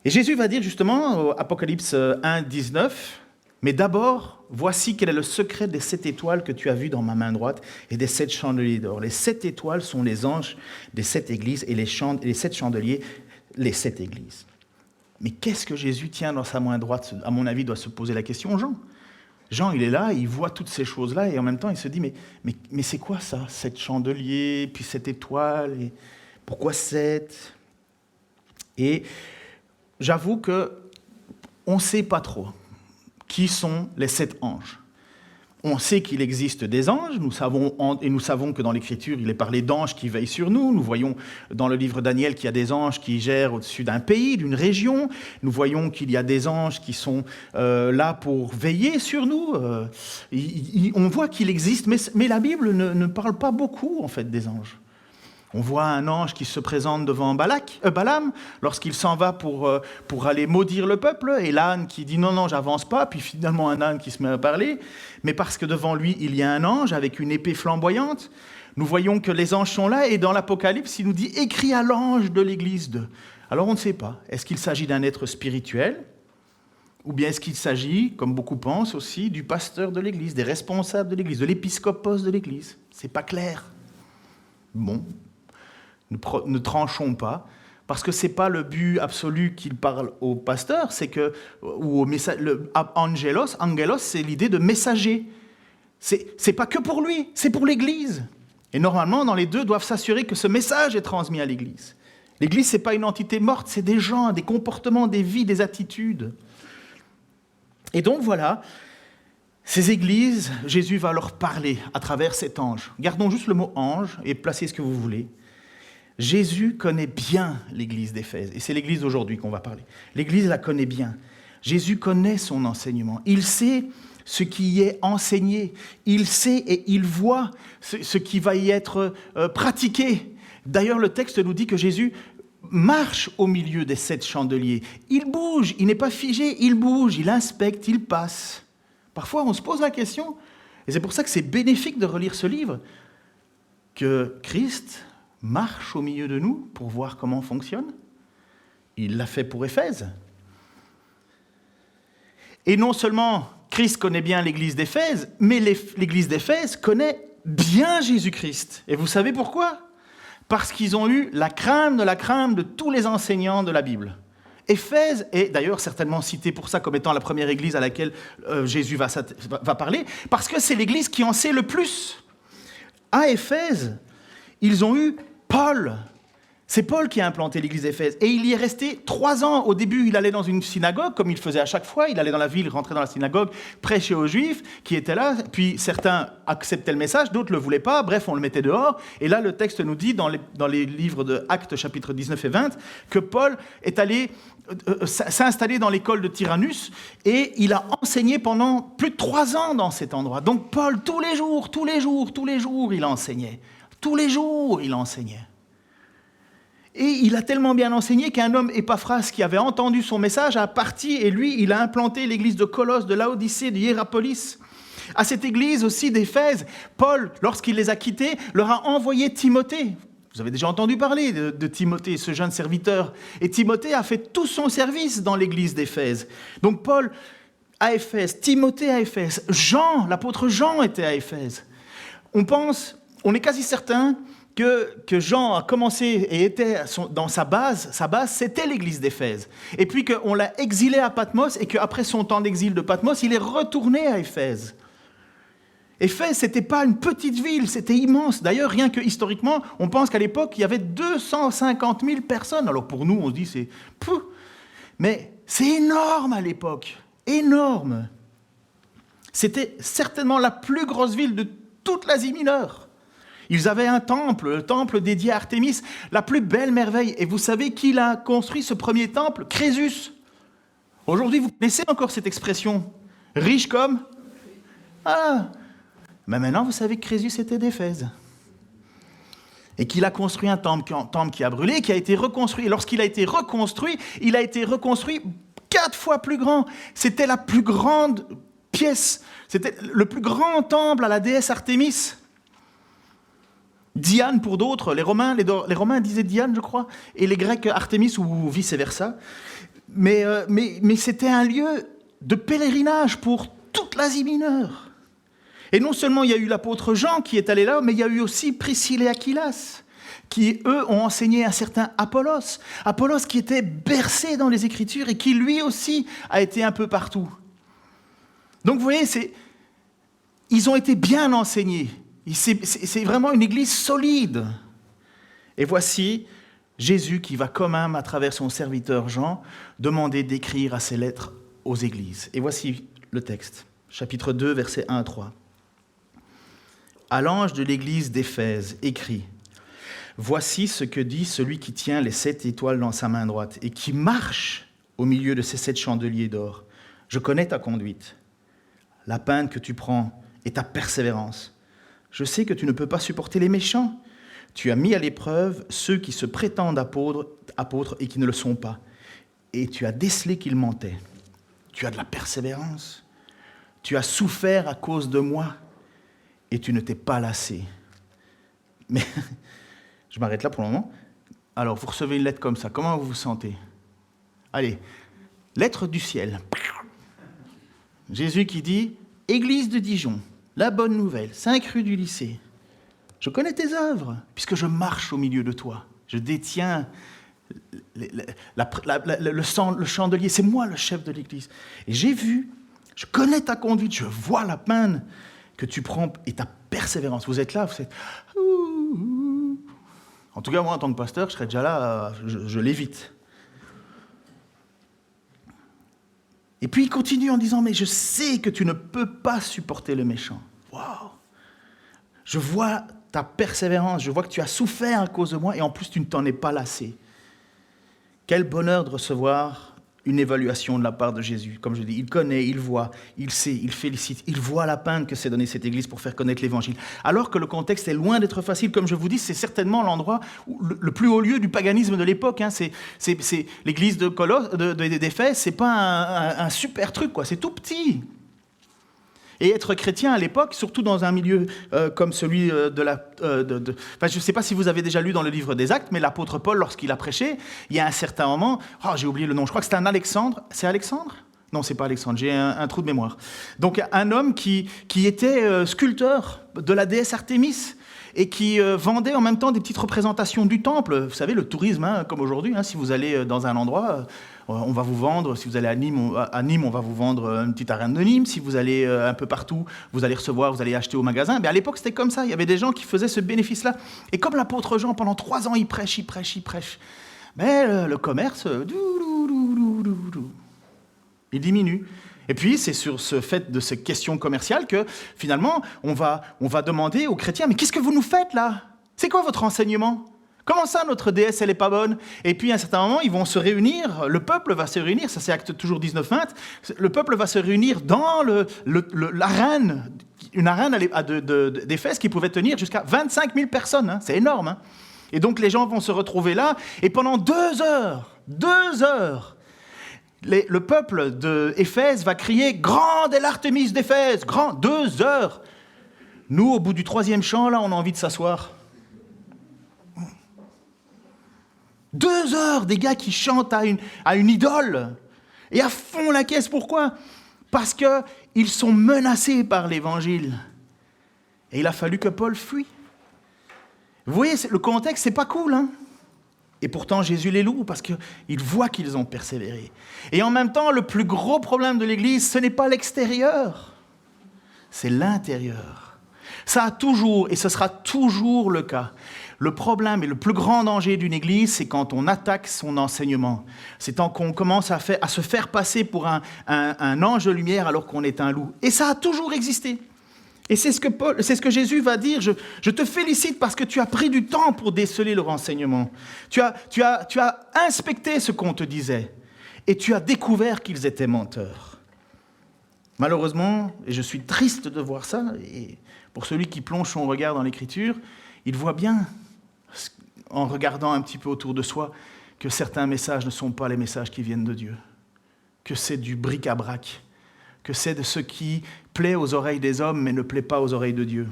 Et Jésus va dire justement, Apocalypse 1, 19, « Mais d'abord, voici quel est le secret des 7 étoiles que tu as vues dans ma main droite et des 7 chandeliers d'or. Les 7 étoiles sont les anges des 7 églises et les 7 chandeliers, les 7 églises. » Mais qu'est-ce que Jésus tient dans sa main droite ? À mon avis, doit se poser la question Jean. Jean, il est là, il voit toutes ces choses-là, et en même temps, il se dit, mais c'est quoi ça, 7 chandeliers, puis 7 étoiles, et pourquoi 7 ? Et j'avoue qu'on ne sait pas trop qui sont les 7 anges. On sait qu'il existe des anges, nous savons que dans l'Écriture, il est parlé d'anges qui veillent sur nous. Nous voyons dans le livre Daniel qu'il y a des anges qui gèrent au-dessus d'un pays, d'une région. Nous voyons qu'il y a des anges qui sont là pour veiller sur nous. On voit qu'il existe, mais la Bible ne parle pas beaucoup en fait des anges. On voit un ange qui se présente devant Balaam lorsqu'il s'en va pour aller maudire le peuple, et l'âne qui dit non, j'avance pas, puis finalement un âne qui se met à parler, mais parce que devant lui il y a un ange avec une épée flamboyante. Nous voyons que les anges sont là, et dans l'Apocalypse il nous dit écrit à l'ange de l'église de. Alors on ne sait pas, est-ce qu'il s'agit d'un être spirituel, ou bien est-ce qu'il s'agit, comme beaucoup pensent aussi, du pasteur de l'église, des responsables de l'église, de l'épiscopos de l'église. C'est pas clair. Bon. Ne tranchons pas, parce que ce n'est pas le but absolu qu'il parle au pasteur, c'est que, ou au angelos, c'est l'idée de messager. C'est pas que pour lui, c'est pour l'Église. Et normalement, dans les deux, doivent s'assurer que ce message est transmis à l'Église. L'Église, ce n'est pas une entité morte, c'est des gens, des comportements, des vies, des attitudes. Et donc voilà, ces églises, Jésus va leur parler à travers cet ange. Gardons juste le mot ange et placez ce que vous voulez. Jésus connaît bien l'église d'Éphèse, et c'est l'église d'aujourd'hui qu'on va parler. L'église la connaît bien. Jésus connaît son enseignement. Il sait ce qui y est enseigné. Il sait et il voit ce qui va y être pratiqué. D'ailleurs, le texte nous dit que Jésus marche au milieu des 7 chandeliers. Il bouge, il n'est pas figé, il bouge, il inspecte, il passe. Parfois, on se pose la question, et c'est pour ça que c'est bénéfique de relire ce livre, que Christ marche au milieu de nous pour voir comment on fonctionne. Il l'a fait pour Éphèse. Et non seulement Christ connaît bien l'église d'Éphèse, mais l'église d'Éphèse connaît bien Jésus-Christ. Et vous savez pourquoi ? Parce qu'ils ont eu la crème de tous les enseignants de la Bible. Éphèse est d'ailleurs certainement citée pour ça comme étant la première église à laquelle Jésus va parler, parce que c'est l'église qui en sait le plus. À Éphèse, ils ont eu Paul. C'est Paul qui a implanté l'église d'Éphèse. Et il y est resté 3 ans. Au début, il allait dans une synagogue, comme il faisait à chaque fois. Il allait dans la ville, rentrait dans la synagogue, prêchait aux Juifs qui étaient là. Puis certains acceptaient le message, d'autres ne le voulaient pas. Bref, on le mettait dehors. Et là, le texte nous dit, dans les livres de Actes, chapitres 19 et 20, que Paul est allé s'installer dans l'école de Tyrannus. Et il a enseigné pendant plus de 3 ans dans cet endroit. Donc Paul, tous les jours, il enseignait. Tous les jours, il enseignait. Et il a tellement bien enseigné qu'un homme, Épaphras, qui avait entendu son message, a parti et lui, il a implanté l'église de Colosse, de Laodicée, de Hiérapolis. À cette église aussi d'Éphèse, Paul, lorsqu'il les a quittés, leur a envoyé Timothée. Vous avez déjà entendu parler de Timothée, ce jeune serviteur. Et Timothée a fait tout son service dans l'église d'Éphèse. Donc Paul à Éphèse, Timothée à Éphèse, Jean, l'apôtre Jean était à Éphèse. On est quasi certain que Jean a commencé et était dans sa base c'était l'église d'Éphèse. Et puis qu'on l'a exilé à Patmos et qu'après son temps d'exil de Patmos, il est retourné à Éphèse. Éphèse, ce n'était pas une petite ville, c'était immense. D'ailleurs, rien que historiquement, on pense qu'à l'époque, il y avait 250 000 personnes. Alors pour nous, on se dit, c'est... Mais c'est énorme à l'époque, énorme. C'était certainement la plus grosse ville de toute l'Asie mineure. Ils avaient un temple, le temple dédié à Artémis, la plus belle merveille. Et vous savez qui a construit ce premier temple ? Crésus. Aujourd'hui, vous connaissez encore cette expression. Riche comme... Ah. Mais maintenant, vous savez que Crésus était d'Éphèse. Et qu'il a construit un temple qui a brûlé, qui a été reconstruit. Et lorsqu'il a été reconstruit, il a été reconstruit 4 fois plus grand. C'était la plus grande pièce. C'était le plus grand temple à la déesse Artémis. Diane pour d'autres, les Romains disaient Diane, je crois, et les Grecs Artémis ou vice-versa. Mais c'était un lieu de pèlerinage pour toute l'Asie mineure. Et non seulement il y a eu l'apôtre Jean qui est allé là, mais il y a eu aussi Priscille et Aquilas, qui, eux, ont enseigné un certain Apollos. Apollos qui était bercé dans les Écritures et qui, lui aussi, a été un peu partout. Donc, vous voyez, ils ont été bien enseignés. C'est vraiment une église solide. Et voici Jésus qui va quand même, à travers son serviteur Jean, demander d'écrire à ses lettres aux églises. Et voici le texte, chapitre 2, versets 1 à 3. À l'ange de l'église d'Éphèse, écrit « Voici ce que dit celui qui tient les 7 étoiles dans sa main droite et qui marche au milieu de ces 7 chandeliers d'or. Je connais ta conduite, la peine que tu prends et ta persévérance. Je sais que tu ne peux pas supporter les méchants. Tu as mis à l'épreuve ceux qui se prétendent apôtres et qui ne le sont pas. Et tu as décelé qu'ils mentaient. Tu as de la persévérance. Tu as souffert à cause de moi et tu ne t'es pas lassé. » Mais je m'arrête là pour le moment. Alors, vous recevez une lettre comme ça. Comment vous vous sentez ? Allez, lettre du ciel. Jésus qui dit « Église de Dijon. La bonne nouvelle, 5 rue du lycée. Je connais tes œuvres, puisque je marche au milieu de toi. Je détiens le chandelier. C'est moi le chef de l'église. Et j'ai vu, je connais ta conduite, je vois la peine que tu prends et ta persévérance. Vous êtes là, vous êtes... En tout cas, moi, en tant que pasteur, je serais déjà là, je l'évite. Et puis il continue en disant « Mais je sais que tu ne peux pas supporter le méchant. » Waouh ! Je vois ta persévérance, je vois que tu as souffert à cause de moi et en plus tu ne t'en es pas lassé. Quel bonheur de recevoir une évaluation de la part de Jésus. Comme je dis, il connaît, il voit, il sait, il félicite, il voit la peine que s'est donnée cette église pour faire connaître l'évangile. Alors que le contexte est loin d'être facile, comme je vous dis, c'est certainement l'endroit, le plus haut lieu du paganisme de l'époque. Hein. C'est l'église d'Éphèse, c'est pas un super truc, quoi. C'est tout petit. Et être chrétien à l'époque, surtout dans un milieu comme celui de la... Enfin, je ne sais pas si vous avez déjà lu dans le livre des Actes, mais l'apôtre Paul, lorsqu'il a prêché, il y a un certain moment... Oh, j'ai oublié le nom, je crois que c'était un Alexandre. C'est Alexandre ? Non, c'est pas Alexandre, j'ai un trou de mémoire. Donc, un homme qui était sculpteur de la déesse Artémis. et qui vendaient en même temps des petites représentations du temple. Vous savez, le tourisme, comme aujourd'hui, si vous allez dans un endroit, on va vous vendre, si vous allez à Nîmes, on va vous vendre une petite arène de Nîmes, si vous allez un peu partout, vous allez recevoir, vous allez acheter au magasin. Mais à l'époque, c'était comme ça, il y avait des gens qui faisaient ce bénéfice-là. Et comme l'apôtre Jean, pendant 3 ans, il prêche, mais le commerce, il diminue. Et puis, c'est sur ce fait de ces questions commerciales que, finalement, on va demander aux chrétiens, mais qu'est-ce que vous nous faites, là? C'est quoi votre enseignement? Comment ça, notre déesse, elle n'est pas bonne? Et puis, à un certain moment, ils vont se réunir, le peuple va se réunir, ça c'est Acte toujours 19-20, le peuple va se réunir dans l'arène, une arène d'Éphèse qui pouvait tenir jusqu'à 25 000 personnes, c'est énorme. Et donc, les gens vont se retrouver là, et pendant 2 heures, le peuple d'Éphèse va crier « Grande est l'Artémis d'Éphèse !» Grand, 2 heures. Nous, au bout du 3e chant, là, on a envie de s'asseoir. 2 heures, des gars qui chantent à une idole. Et à fond la caisse, pourquoi? Parce qu'ils sont menacés par l'Évangile. Et il a fallu que Paul fuit. Vous voyez, le contexte, c'est pas cool, Et pourtant, Jésus les loue parce qu'il voit qu'ils ont persévéré. Et en même temps, le plus gros problème de l'Église, ce n'est pas l'extérieur, c'est l'intérieur. Ça a toujours, et ce sera toujours le cas. Le problème et le plus grand danger d'une Église, c'est quand on attaque son enseignement. C'est quand on commence à se faire passer pour un ange de lumière alors qu'on est un loup. Et ça a toujours existé. Et c'est ce que Jésus va dire. Je te félicite parce que tu as pris du temps pour déceler le renseignement. Tu as inspecté ce qu'on te disait. Et tu as découvert qu'ils étaient menteurs. Malheureusement, et je suis triste de voir ça, et pour celui qui plonge son regard dans l'Écriture, il voit bien, en regardant un petit peu autour de soi, que certains messages ne sont pas les messages qui viennent de Dieu. Que c'est du bric-à-brac. Que c'est de ce qui plaît aux oreilles des hommes, mais ne plaît pas aux oreilles de Dieu.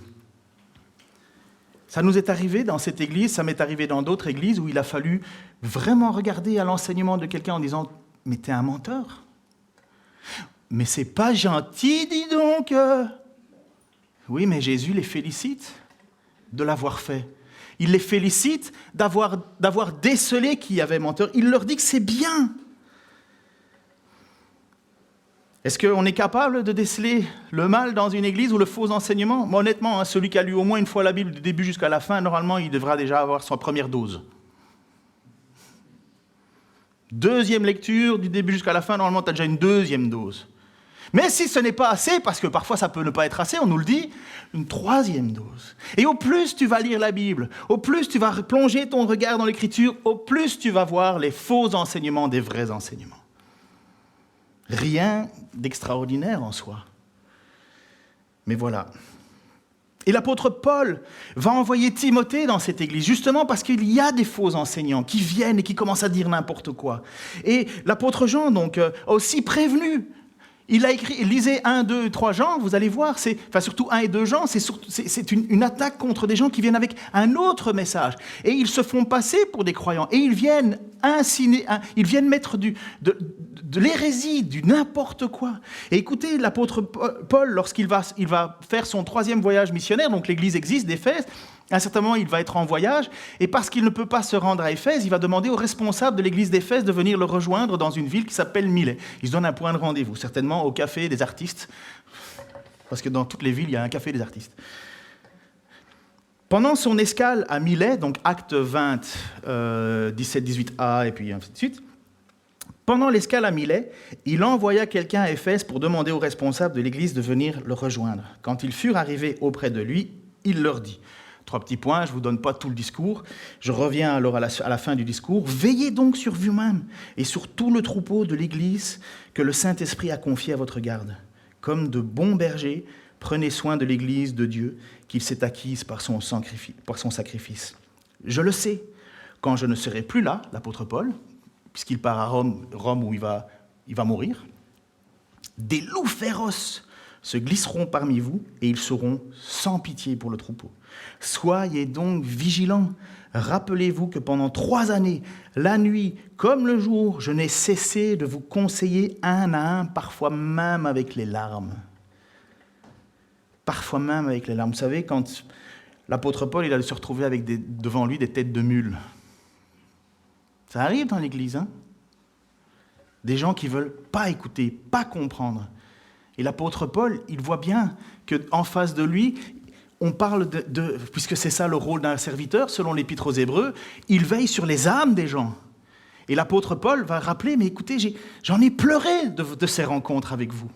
Ça nous est arrivé dans cette église, ça m'est arrivé dans d'autres églises, où il a fallu vraiment regarder à l'enseignement de quelqu'un en disant « Mais t'es un menteur !»« Mais c'est pas gentil, dis donc !» Oui, mais Jésus les félicite de l'avoir fait. Il les félicite d'avoir décelé qu'il y avait menteur. Il leur dit que c'est bien. Est-ce qu'on est capable de déceler le mal dans une église ou le faux enseignement? Moi, honnêtement, celui qui a lu au moins une fois la Bible du début jusqu'à la fin, normalement, il devra déjà avoir sa première dose. 2e lecture, du début jusqu'à la fin, normalement, tu as déjà une 2e dose. Mais si ce n'est pas assez, parce que parfois ça peut ne pas être assez, on nous le dit, une 3e dose. Et au plus tu vas lire la Bible, au plus tu vas plonger ton regard dans l'Écriture, au plus tu vas voir les faux enseignements des vrais enseignements. Rien d'extraordinaire en soi. Mais voilà. Et l'apôtre Paul va envoyer Timothée dans cette église, justement parce qu'il y a des faux enseignants qui viennent et qui commencent à dire n'importe quoi. Et l'apôtre Jean, donc, a aussi prévenu. Il a écrit, lisez 1, 2, 3 Jean, vous allez voir, surtout 1 et 2 Jean, c'est une attaque contre des gens qui viennent avec un autre message. Et ils se font passer pour des croyants. Et ils viennent mettre de l'hérésie, du n'importe quoi. Et écoutez, l'apôtre Paul, lorsqu'il va faire son 3e voyage missionnaire, donc l'église existe d'Éphèse, à un certain moment, il va être en voyage, et parce qu'il ne peut pas se rendre à Éphèse, il va demander aux responsables de l'église d'Éphèse de venir le rejoindre dans une ville qui s'appelle Milet. Il se donne un point de rendez-vous, certainement au café des artistes, parce que dans toutes les villes, il y a un café des artistes. Pendant son escale à Milet, donc acte 20, 17-18a, et puis ainsi de suite, pendant l'escale à Milet, il envoya quelqu'un à Éphèse pour demander aux responsables de l'église de venir le rejoindre. Quand ils furent arrivés auprès de lui, il leur dit... 3 petits points, je ne vous donne pas tout le discours. Je reviens alors à la fin du discours. Veillez donc sur vous-même et sur tout le troupeau de l'Église que le Saint-Esprit a confié à votre garde. Comme de bons bergers, prenez soin de l'Église de Dieu qu'il s'est acquise par son sacrifice. Je le sais, quand je ne serai plus là, l'apôtre Paul, puisqu'il part à Rome où il va mourir, des loups féroces se glisseront parmi vous et ils seront sans pitié pour le troupeau. Soyez donc vigilants. Rappelez-vous que pendant 3 années, la nuit comme le jour, je n'ai cessé de vous conseiller un à un, parfois même avec les larmes. Parfois même avec les larmes. Vous savez, quand l'apôtre Paul, il allait se retrouver avec devant lui des têtes de mules. Ça arrive dans l'Église, hein? Des gens qui ne veulent pas écouter, pas comprendre. Et l'apôtre Paul, il voit bien qu'en face de lui, on parle puisque c'est ça le rôle d'un serviteur, selon l'Épître aux Hébreux, il veille sur les âmes des gens. Et l'apôtre Paul va rappeler, mais écoutez, j'en ai pleuré de ces rencontres avec vous.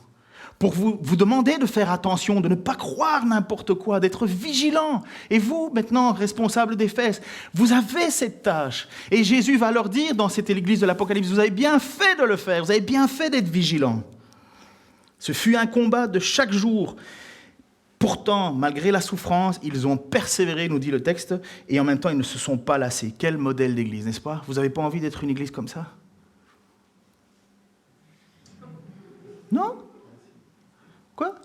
Pour vous demander de faire attention, de ne pas croire n'importe quoi, d'être vigilant. Et vous, maintenant, responsable d'Éphèse, vous avez cette tâche. Et Jésus va leur dire dans cette église de l'Apocalypse, vous avez bien fait de le faire, vous avez bien fait d'être vigilant. Ce fut un combat de chaque jour. Pourtant, malgré la souffrance, ils ont persévéré, nous dit le texte, et en même temps, ils ne se sont pas lassés. Quel modèle d'église, n'est-ce pas? Vous n'avez pas envie d'être une église comme ça? Non? Quoi?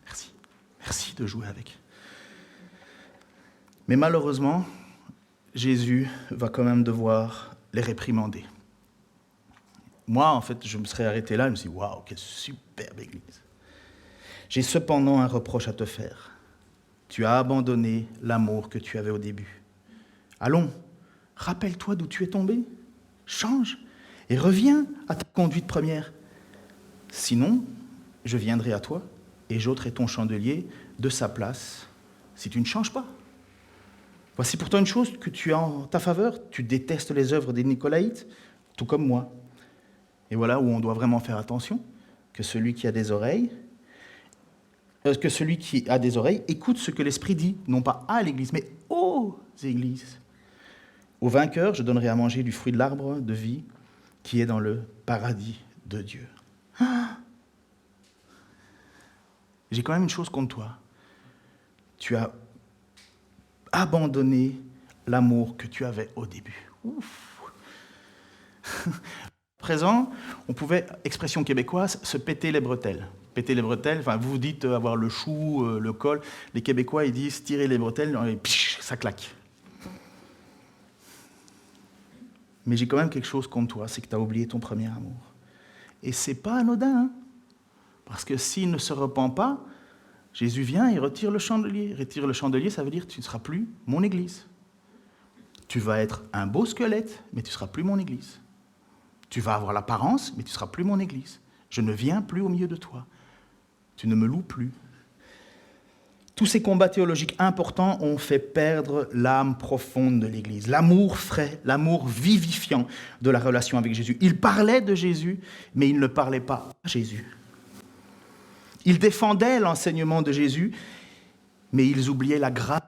Merci. Merci de jouer avec. Mais malheureusement, Jésus va quand même devoir les réprimander. Moi, en fait, je me serais arrêté là, je me suis dit, waouh, quelle superbe église. J'ai cependant un reproche à te faire. Tu as abandonné l'amour que tu avais au début. Allons, rappelle-toi d'où tu es tombé, change et reviens à ta conduite première. Sinon, je viendrai à toi et j'ôterai ton chandelier de sa place si tu ne changes pas. Voici pourtant une chose que tu as en ta faveur. Tu détestes les œuvres des Nicolaïtes, tout comme moi. Et voilà où on doit vraiment faire attention, que celui qui a des oreilles écoute ce que l'Esprit dit, non pas à l'Église, mais aux Églises. Au vainqueur, je donnerai à manger du fruit de l'arbre de vie qui est dans le paradis de Dieu. Ah, j'ai quand même une chose contre toi. Tu as abandonné l'amour que tu avais au début. Ouf. À présent, on pouvait, expression québécoise, se péter les bretelles. Péter les bretelles, enfin, vous dites avoir le chou, le col. Les Québécois, ils disent tirer les bretelles, et psh, ça claque. Mais j'ai quand même quelque chose contre toi, c'est que tu as oublié ton premier amour. Et c'est pas anodin, hein? Parce que s'il ne se repent pas, Jésus vient et retire le chandelier. Retire le chandelier, ça veut dire que tu ne seras plus mon Église. Tu vas être un beau squelette, mais tu ne seras plus mon Église. Tu vas avoir l'apparence, mais tu ne seras plus mon Église. Je ne viens plus au milieu de toi. Tu ne me loues plus. Tous ces combats théologiques importants ont fait perdre l'âme profonde de l'Église, l'amour frais, l'amour vivifiant de la relation avec Jésus. Ils parlaient de Jésus, mais ils ne parlaient pas à Jésus. Ils défendaient l'enseignement de Jésus, mais ils oubliaient la grâce.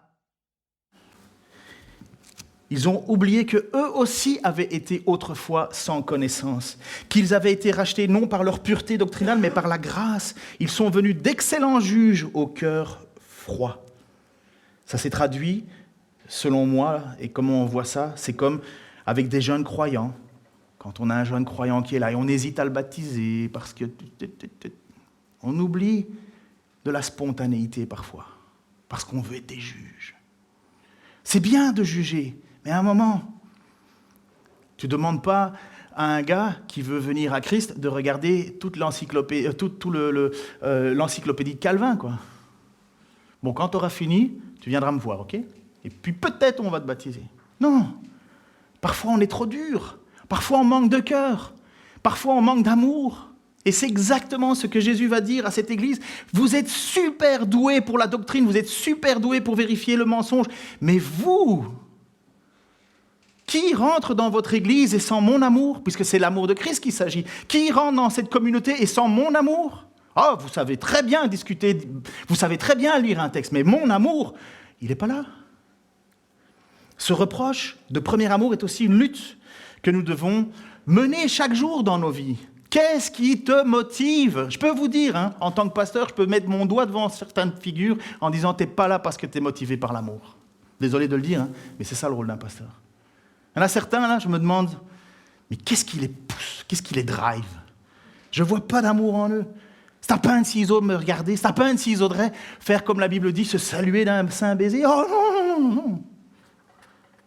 Ils ont oublié qu'eux aussi avaient été autrefois sans connaissance, qu'ils avaient été rachetés non par leur pureté doctrinale, mais par la grâce. Ils sont venus d'excellents juges au cœur froid. Ça s'est traduit, selon moi, et comment on voit ça, c'est comme avec des jeunes croyants. Quand on a un jeune croyant qui est là et on hésite à le baptiser parce que... On oublie de la spontanéité parfois, parce qu'on veut être des juges. C'est bien de juger, mais à un moment, tu ne demandes pas à un gars qui veut venir à Christ de regarder toute l'encyclopédie, l'encyclopédie de Calvin, quoi. Bon, quand tu auras fini, tu viendras me voir, ok? Et puis peut-être on va te baptiser. Non, parfois on est trop dur, parfois on manque de cœur, parfois on manque d'amour. Et c'est exactement ce que Jésus va dire à cette église. Vous êtes super doués pour la doctrine, vous êtes super doués pour vérifier le mensonge, mais vous, qui rentre dans votre église et sans mon amour, puisque c'est l'amour de Christ qu'il s'agit, qui rentre dans cette communauté et sans mon amour? Oh, vous savez très bien discuter, vous savez très bien lire un texte, mais mon amour, il n'est pas là. Ce reproche de premier amour est aussi une lutte que nous devons mener chaque jour dans nos vies. Qu'est-ce qui te motive? Je peux vous dire, hein, en tant que pasteur, je peux mettre mon doigt devant certaines figures en disant « t'es pas là parce que tu es motivé par l'amour ». Désolé de le dire, hein, mais c'est ça le rôle d'un pasteur. Il y en a certains, là, je me demande « mais qu'est-ce qui les pousse? Qu'est-ce qui les drive? Je vois pas d'amour en eux. C'est à peine s'ils osent me regarder, c'est à peine s'ils oseraient faire comme la Bible dit, se saluer d'un saint baiser. Oh non, non, non, non.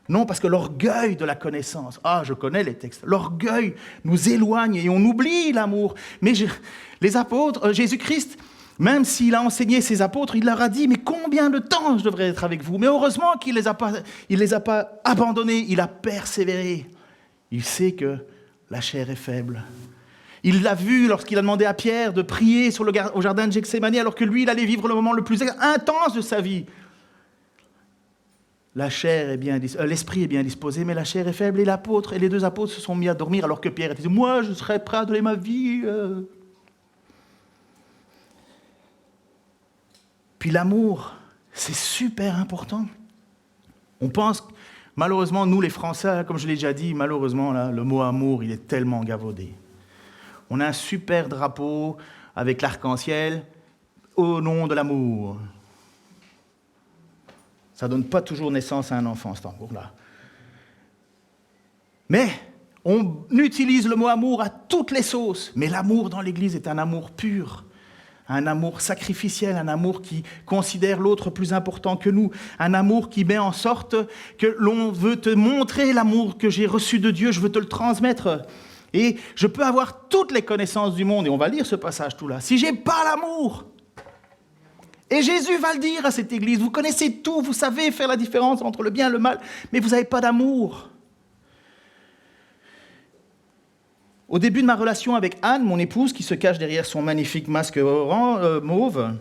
Non, parce que l'orgueil de la connaissance, je connais les textes, l'orgueil nous éloigne et on oublie l'amour. Mais les apôtres, Jésus-Christ, Même s'il a enseigné ses apôtres, il leur a dit, mais combien de temps je devrais être avec vous? Mais heureusement qu'il ne les a pas abandonnés, il a persévéré. Il sait que la chair est faible. Il l'a vu lorsqu'il a demandé à Pierre de prier au jardin de Gethsémani, alors que lui, il allait vivre le moment le plus intense de sa vie. L'esprit est bien disposé, mais la chair est faible. Et les deux apôtres se sont mis à dormir, alors que Pierre était dit, moi, je serais prêt à donner ma vie. Puis l'amour, c'est super important. On pense, malheureusement, nous les Français, comme je l'ai déjà dit, malheureusement, là, le mot amour, il est tellement galvaudé. On a un super drapeau avec l'arc-en-ciel au nom de l'amour. Ça ne donne pas toujours naissance à un enfant, cet amour-là. Mais on utilise le mot amour à toutes les sauces. Mais l'amour dans l'Église est un amour pur, un amour sacrificiel, un amour qui considère l'autre plus important que nous, un amour qui met en sorte que l'on veut te montrer l'amour que j'ai reçu de Dieu, je veux te le transmettre. Et je peux avoir toutes les connaissances du monde, et on va lire ce passage tout là, si je n'ai pas l'amour. Et Jésus va le dire à cette église, vous connaissez tout, vous savez faire la différence entre le bien et le mal, mais vous n'avez pas d'amour. Au début de ma relation avec Anne, mon épouse, qui se cache derrière son magnifique masque mauve,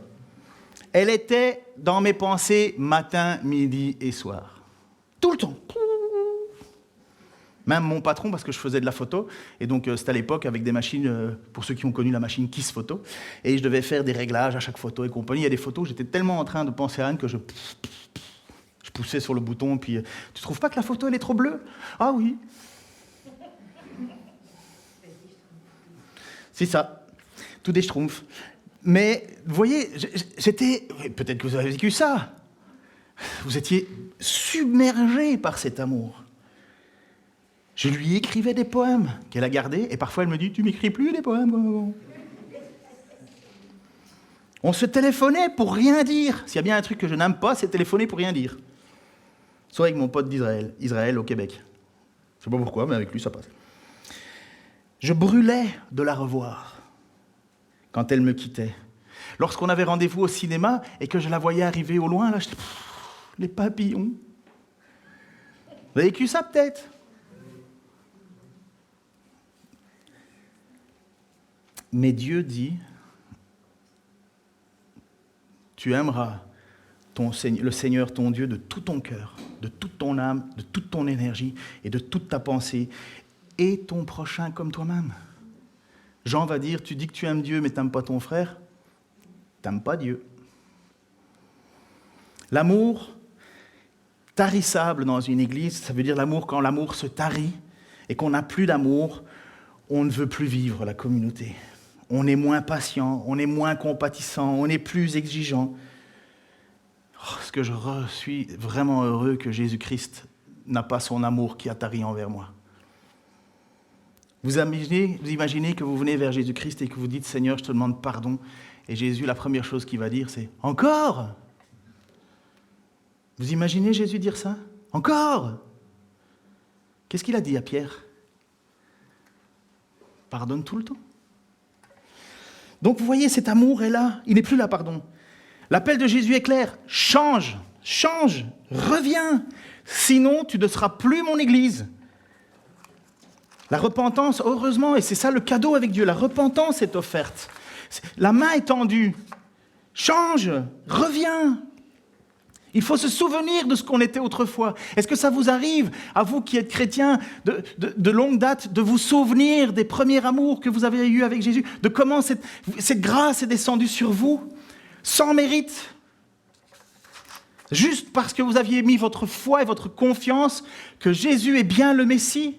elle était dans mes pensées matin, midi et soir. Tout le temps. Même mon patron, parce que je faisais de la photo, et donc c'était à l'époque avec des machines, pour ceux qui ont connu la machine Kiss Photo, et je devais faire des réglages à chaque photo et compagnie. Il y a des photos, j'étais tellement en train de penser à Anne que je poussais sur le bouton, puis tu trouves pas que la photo elle est trop bleue? Ah oui. C'est ça, tout des schtroumpfs. Mais vous voyez, j'étais, peut-être que vous avez vécu ça, vous étiez submergé par cet amour. Je lui écrivais des poèmes qu'elle a gardés, et parfois elle me dit « Tu m'écris plus des poèmes ?» On se téléphonait pour rien dire. S'il y a bien un truc que je n'aime pas, c'est téléphoner pour rien dire. Soit avec mon pote Israël au Québec. Je ne sais pas pourquoi, mais avec lui ça passe. Je brûlais de la revoir quand elle me quittait. Lorsqu'on avait rendez-vous au cinéma et que je la voyais arriver au loin, là, j'étais « Les papillons !» Vous avez vécu ça peut-être? Mais Dieu dit, tu aimeras le Seigneur ton Dieu de tout ton cœur, de toute ton âme, de toute ton énergie et de toute ta pensée, et ton prochain comme toi-même. Jean va dire, tu dis que tu aimes Dieu mais tu n'aimes pas ton frère, tu n'aimes pas Dieu. L'amour tarissable dans une église, ça veut dire l'amour quand l'amour se tarit et qu'on n'a plus d'amour, on ne veut plus vivre la communauté. On est moins patient, on est moins compatissant, on est plus exigeant. Oh, est-ce que je suis vraiment heureux que Jésus-Christ n'a pas son amour qui a tari envers moi. Vous imaginez que vous venez vers Jésus-Christ et que vous dites « Seigneur, je te demande pardon ». Et Jésus, la première chose qu'il va dire, c'est « Encore ?» Vous imaginez Jésus dire ça? « Encore ?» Qu'est-ce qu'il a dit à Pierre? « Pardonne tout le temps. » Donc vous voyez, cet amour est là, il n'est plus là, pardon. L'appel de Jésus est clair, change, reviens, sinon tu ne seras plus mon Église. La repentance, heureusement, et c'est ça le cadeau avec Dieu, la repentance est offerte. La main est tendue, change, reviens. Il faut se souvenir de ce qu'on était autrefois. Est-ce que ça vous arrive, à vous qui êtes chrétiens de longue date, de vous souvenir des premiers amours que vous avez eus avec Jésus, de comment cette grâce est descendue sur vous, sans mérite, juste parce que vous aviez mis votre foi et votre confiance que Jésus est bien le Messie?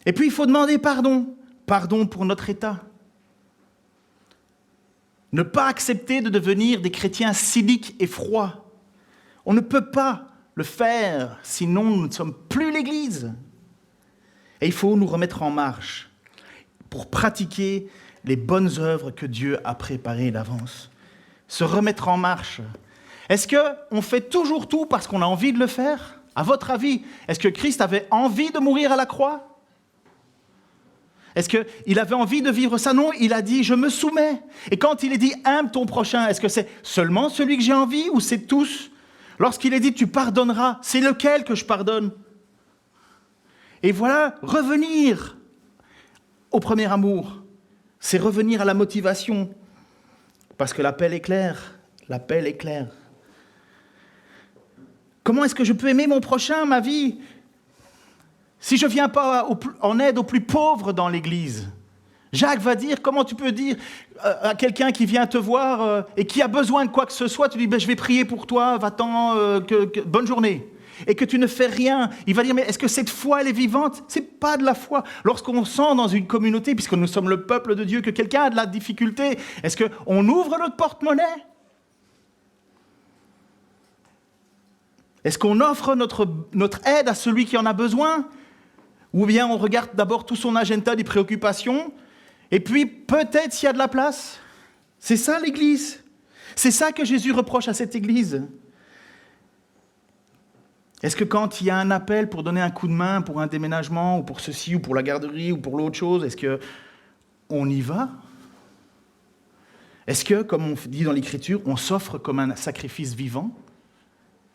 Et puis il faut demander pardon pour notre état. Ne pas accepter de devenir des chrétiens cyniques et froids. On ne peut pas le faire, sinon nous ne sommes plus l'Église. Et il faut nous remettre en marche pour pratiquer les bonnes œuvres que Dieu a préparées d'avance. Se remettre en marche. Est-ce qu'on fait toujours tout parce qu'on a envie de le faire? À votre avis, est-ce que Christ avait envie de mourir à la croix? Est-ce qu'il avait envie de vivre ça? Non, il a dit, je me soumets. Et quand il est dit, aime ton prochain, est-ce que c'est seulement celui que j'ai envie ou c'est tous? Lorsqu'il est dit, tu pardonneras, c'est lequel que je pardonne? Et voilà, revenir au premier amour, c'est revenir à la motivation. Parce que l'appel est clair, l'appel est clair. Comment est-ce que je peux aimer mon prochain, ma vie? Si je ne viens pas en aide aux plus pauvres dans l'Église, Jacques va dire, comment tu peux dire à quelqu'un qui vient te voir et qui a besoin de quoi que ce soit, tu dis, je vais prier pour toi, va-t'en, bonne journée. Et que tu ne fais rien. Il va dire, mais est-ce que cette foi, elle est vivante? Ce n'est pas de la foi. Lorsqu'on sent dans une communauté, puisque nous sommes le peuple de Dieu, que quelqu'un a de la difficulté, est-ce qu'on ouvre notre porte-monnaie? Est-ce qu'on offre notre aide à celui qui en a besoin? Ou bien on regarde d'abord tout son agenda des préoccupations, et puis peut-être s'il y a de la place. C'est ça l'Église. C'est ça que Jésus reproche à cette Église. Est-ce que quand il y a un appel pour donner un coup de main pour un déménagement, ou pour ceci, ou pour la garderie, ou pour l'autre chose, est-ce qu'on y va? Est-ce que, comme on dit dans l'Écriture, on s'offre comme un sacrifice vivant?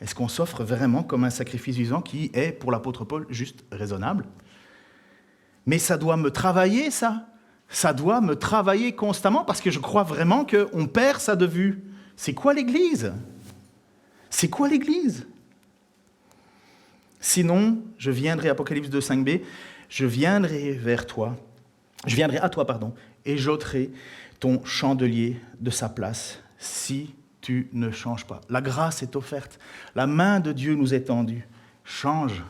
Est-ce qu'on s'offre vraiment comme un sacrifice vivant qui est, pour l'apôtre Paul, juste raisonnable? Mais ça doit me travailler, ça. Ça doit me travailler constamment, parce que je crois vraiment qu'on perd ça de vue. C'est quoi l'Église? C'est quoi l'Église? Sinon, je viendrai, Apocalypse 2, 5b, je viendrai à toi, et j'ôterai ton chandelier de sa place, si tu ne changes pas. La grâce est offerte, la main de Dieu nous est tendue. Change.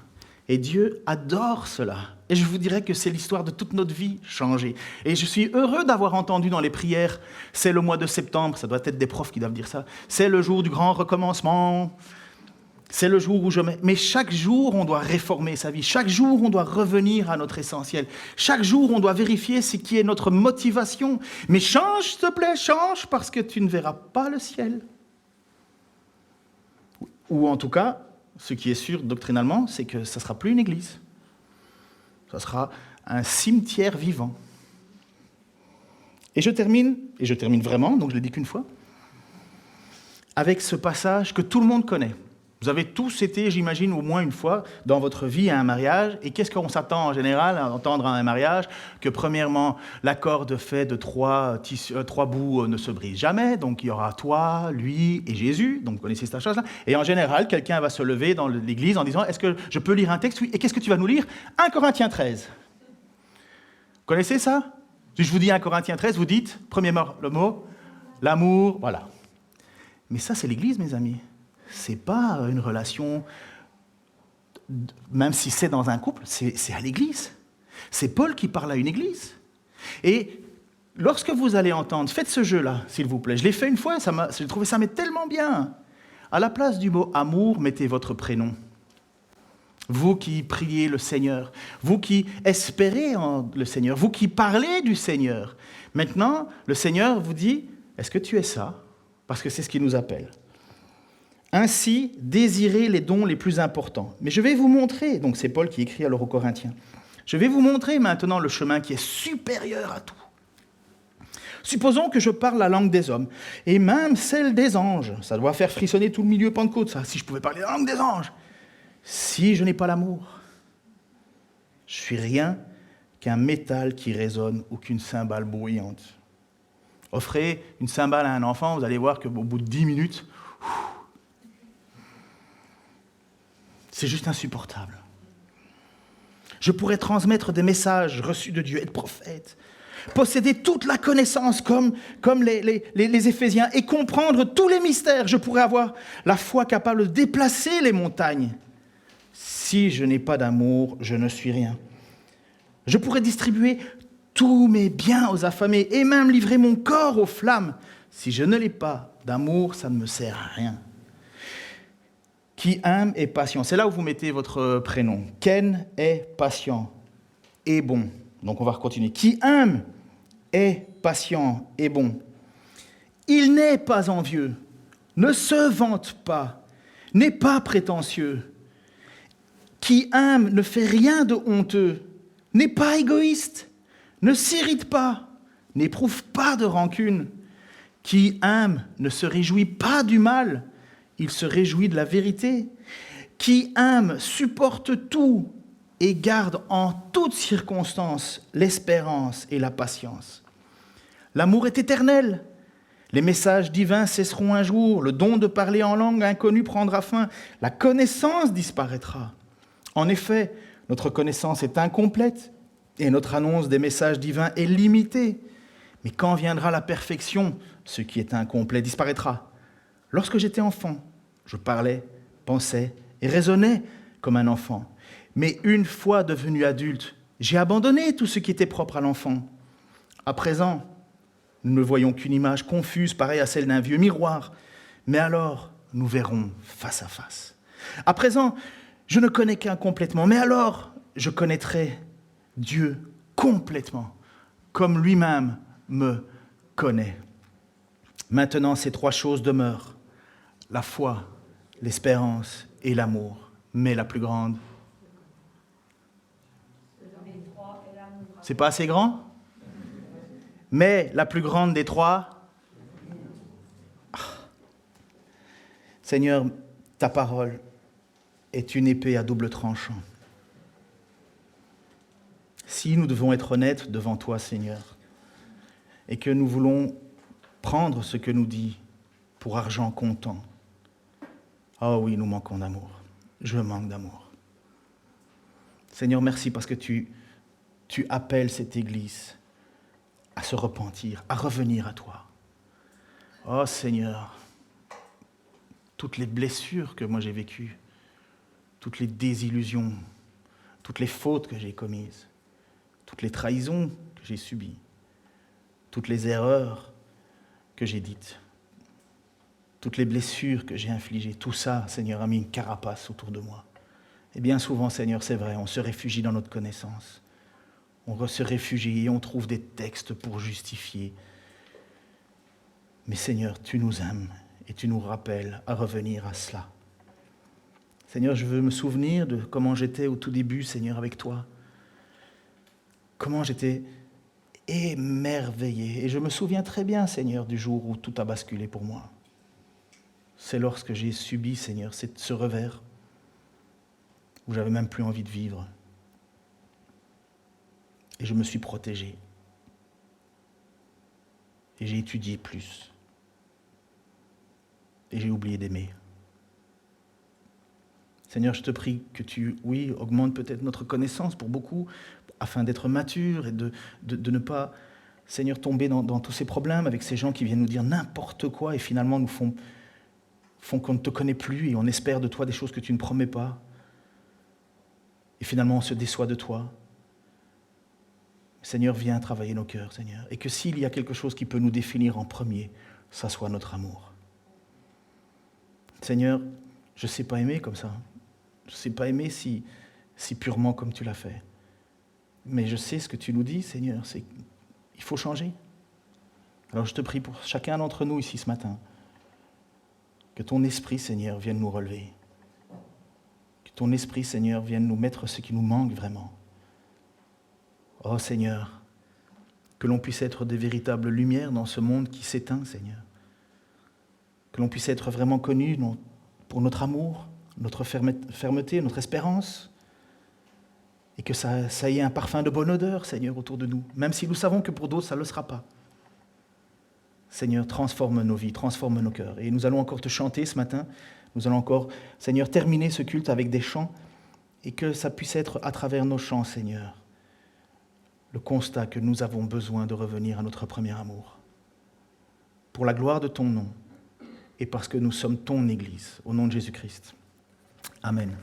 Et Dieu adore cela. Et je vous dirais que c'est l'histoire de toute notre vie, changer. Et je suis heureux d'avoir entendu dans les prières, c'est le mois de septembre, ça doit être des profs qui doivent dire ça, c'est le jour du grand recommencement, c'est le jour où Mais chaque jour, on doit réformer sa vie. Chaque jour, on doit revenir à notre essentiel. Chaque jour, on doit vérifier ce qui est notre motivation. Mais change, s'il te plaît, change, parce que tu ne verras pas le ciel. Ou en tout cas, ce qui est sûr doctrinalement, c'est que ça ne sera plus une église. Ça sera un cimetière vivant. Et je termine vraiment, donc je ne l'ai dit qu'une fois, avec ce passage que tout le monde connaît. Vous avez tous été, j'imagine, au moins une fois dans votre vie à un mariage. Et qu'est-ce qu'on s'attend en général à entendre à un mariage? Que premièrement, la corde faite de trois bouts ne se brise jamais. Donc il y aura toi, lui et Jésus. Donc vous connaissez cette chose-là. Et en général, quelqu'un va se lever dans l'église en disant, est-ce que je peux lire un texte? Oui. Et qu'est-ce que tu vas nous lire? 1 Corinthiens 13. Vous connaissez ça? Si je vous dis 1 Corinthiens 13, vous dites, le mot, l'amour, voilà. Mais ça, c'est l'église, mes amis. C'est pas une relation, même si c'est dans un couple, c'est à l'église. C'est Paul qui parle à une église. Et lorsque vous allez entendre, faites ce jeu-là, s'il vous plaît. Je l'ai fait une fois, j'ai trouvé ça tellement bien. À la place du mot amour, mettez votre prénom. Vous qui priez le Seigneur, vous qui espérez en le Seigneur, vous qui parlez du Seigneur. Maintenant, le Seigneur vous dit, est-ce que tu es ça? Parce que c'est ce qu'il nous appelle. Ainsi, désirez les dons les plus importants. Mais je vais vous montrer, donc c'est Paul qui écrit alors aux Corinthiens, je vais vous montrer maintenant le chemin qui est supérieur à tout. Supposons que je parle la langue des hommes, et même celle des anges. Ça doit faire frissonner tout le milieu Pentecôte, ça, si je pouvais parler la langue des anges. Si je n'ai pas l'amour, je suis rien qu'un métal qui résonne ou qu'une cymbale bruyante. Offrez une cymbale à un enfant, vous allez voir qu'au bout de 10 minutes, c'est juste insupportable. Je pourrais transmettre des messages reçus de Dieu, être prophète, posséder toute la connaissance comme les Éphésiens et comprendre tous les mystères. Je pourrais avoir la foi capable de déplacer les montagnes. Si je n'ai pas d'amour, je ne suis rien. Je pourrais distribuer tous mes biens aux affamés et même livrer mon corps aux flammes. Si je ne l'ai pas d'amour, ça ne me sert à rien. Qui aime est patient. C'est là où vous mettez votre prénom. Ken est patient et bon. Donc on va continuer. Qui aime est patient et bon. Il n'est pas envieux, ne se vante pas, n'est pas prétentieux. Qui aime ne fait rien de honteux, n'est pas égoïste, ne s'irrite pas, n'éprouve pas de rancune. Qui aime ne se réjouit pas du mal, il se réjouit de la vérité. Qui aime supporte tout et garde en toutes circonstances l'espérance et la patience. L'amour est éternel. Les messages divins cesseront un jour, le don de parler en langue inconnue prendra fin, la connaissance disparaîtra. En effet, notre connaissance est incomplète et notre annonce des messages divins est limitée. Mais quand viendra la perfection, ce qui est incomplet disparaîtra. Lorsque j'étais enfant, je parlais, pensais et raisonnais comme un enfant. Mais une fois devenu adulte, j'ai abandonné tout ce qui était propre à l'enfant. À présent, nous ne voyons qu'une image confuse, pareille à celle d'un vieux miroir. Mais alors, nous verrons face à face. À présent, je ne connais qu'incomplètement. Mais alors, je connaîtrai Dieu complètement, comme lui-même me connaît. Maintenant, ces trois choses demeurent. La foi, l'espérance et l'amour. Mais la plus grande, c'est pas assez grand? Mais la plus grande des trois, Seigneur, ta parole est une épée à double tranchant. Si nous devons être honnêtes devant toi, Seigneur, et que nous voulons prendre ce que nous dis pour argent comptant, oh oui, nous manquons d'amour. Je manque d'amour. Seigneur, merci parce que tu appelles cette Église à se repentir, à revenir à toi. Oh Seigneur, toutes les blessures que moi j'ai vécues, toutes les désillusions, toutes les fautes que j'ai commises, toutes les trahisons que j'ai subies, toutes les erreurs que j'ai dites, toutes les blessures que j'ai infligées, tout ça, Seigneur, a mis une carapace autour de moi. Et bien souvent, Seigneur, c'est vrai, on se réfugie dans notre connaissance. On se réfugie et on trouve des textes pour justifier. Mais Seigneur, tu nous aimes et tu nous rappelles à revenir à cela. Seigneur, je veux me souvenir de comment j'étais au tout début, Seigneur, avec toi. Comment j'étais émerveillé. Et je me souviens très bien, Seigneur, du jour où tout a basculé pour moi. C'est lorsque j'ai subi, Seigneur, ce revers où j'avais même plus envie de vivre. Et je me suis protégé. Et j'ai étudié plus. Et j'ai oublié d'aimer. Seigneur, je te prie que tu, augmentes peut-être notre connaissance pour beaucoup, afin d'être mature et de ne pas, Seigneur, tomber dans tous ces problèmes avec ces gens qui viennent nous dire n'importe quoi et finalement nous font qu'on ne te connaît plus et on espère de toi des choses que tu ne promets pas. Et finalement, on se déçoit de toi. Seigneur, viens travailler nos cœurs, Seigneur. Et que s'il y a quelque chose qui peut nous définir en premier, ça soit notre amour. Seigneur, je ne sais pas aimer comme ça. Je ne sais pas aimer si purement comme tu l'as fait. Mais je sais ce que tu nous dis, Seigneur, c'est qu'il faut changer. Alors je te prie pour chacun d'entre nous ici ce matin, que ton esprit, Seigneur, vienne nous relever. Que ton esprit, Seigneur, vienne nous mettre ce qui nous manque vraiment. Oh Seigneur, que l'on puisse être des véritables lumières dans ce monde qui s'éteint, Seigneur. Que l'on puisse être vraiment connus pour notre amour, notre fermeté, notre espérance. Et que ça ait un parfum de bonne odeur, Seigneur, autour de nous. Même si nous savons que pour d'autres, ça ne le sera pas. Seigneur, transforme nos vies, transforme nos cœurs. Et nous allons encore te chanter ce matin. Nous allons encore, Seigneur, terminer ce culte avec des chants. Et que ça puisse être à travers nos chants, Seigneur, le constat que nous avons besoin de revenir à notre premier amour. Pour la gloire de ton nom et parce que nous sommes ton Église, au nom de Jésus-Christ. Amen.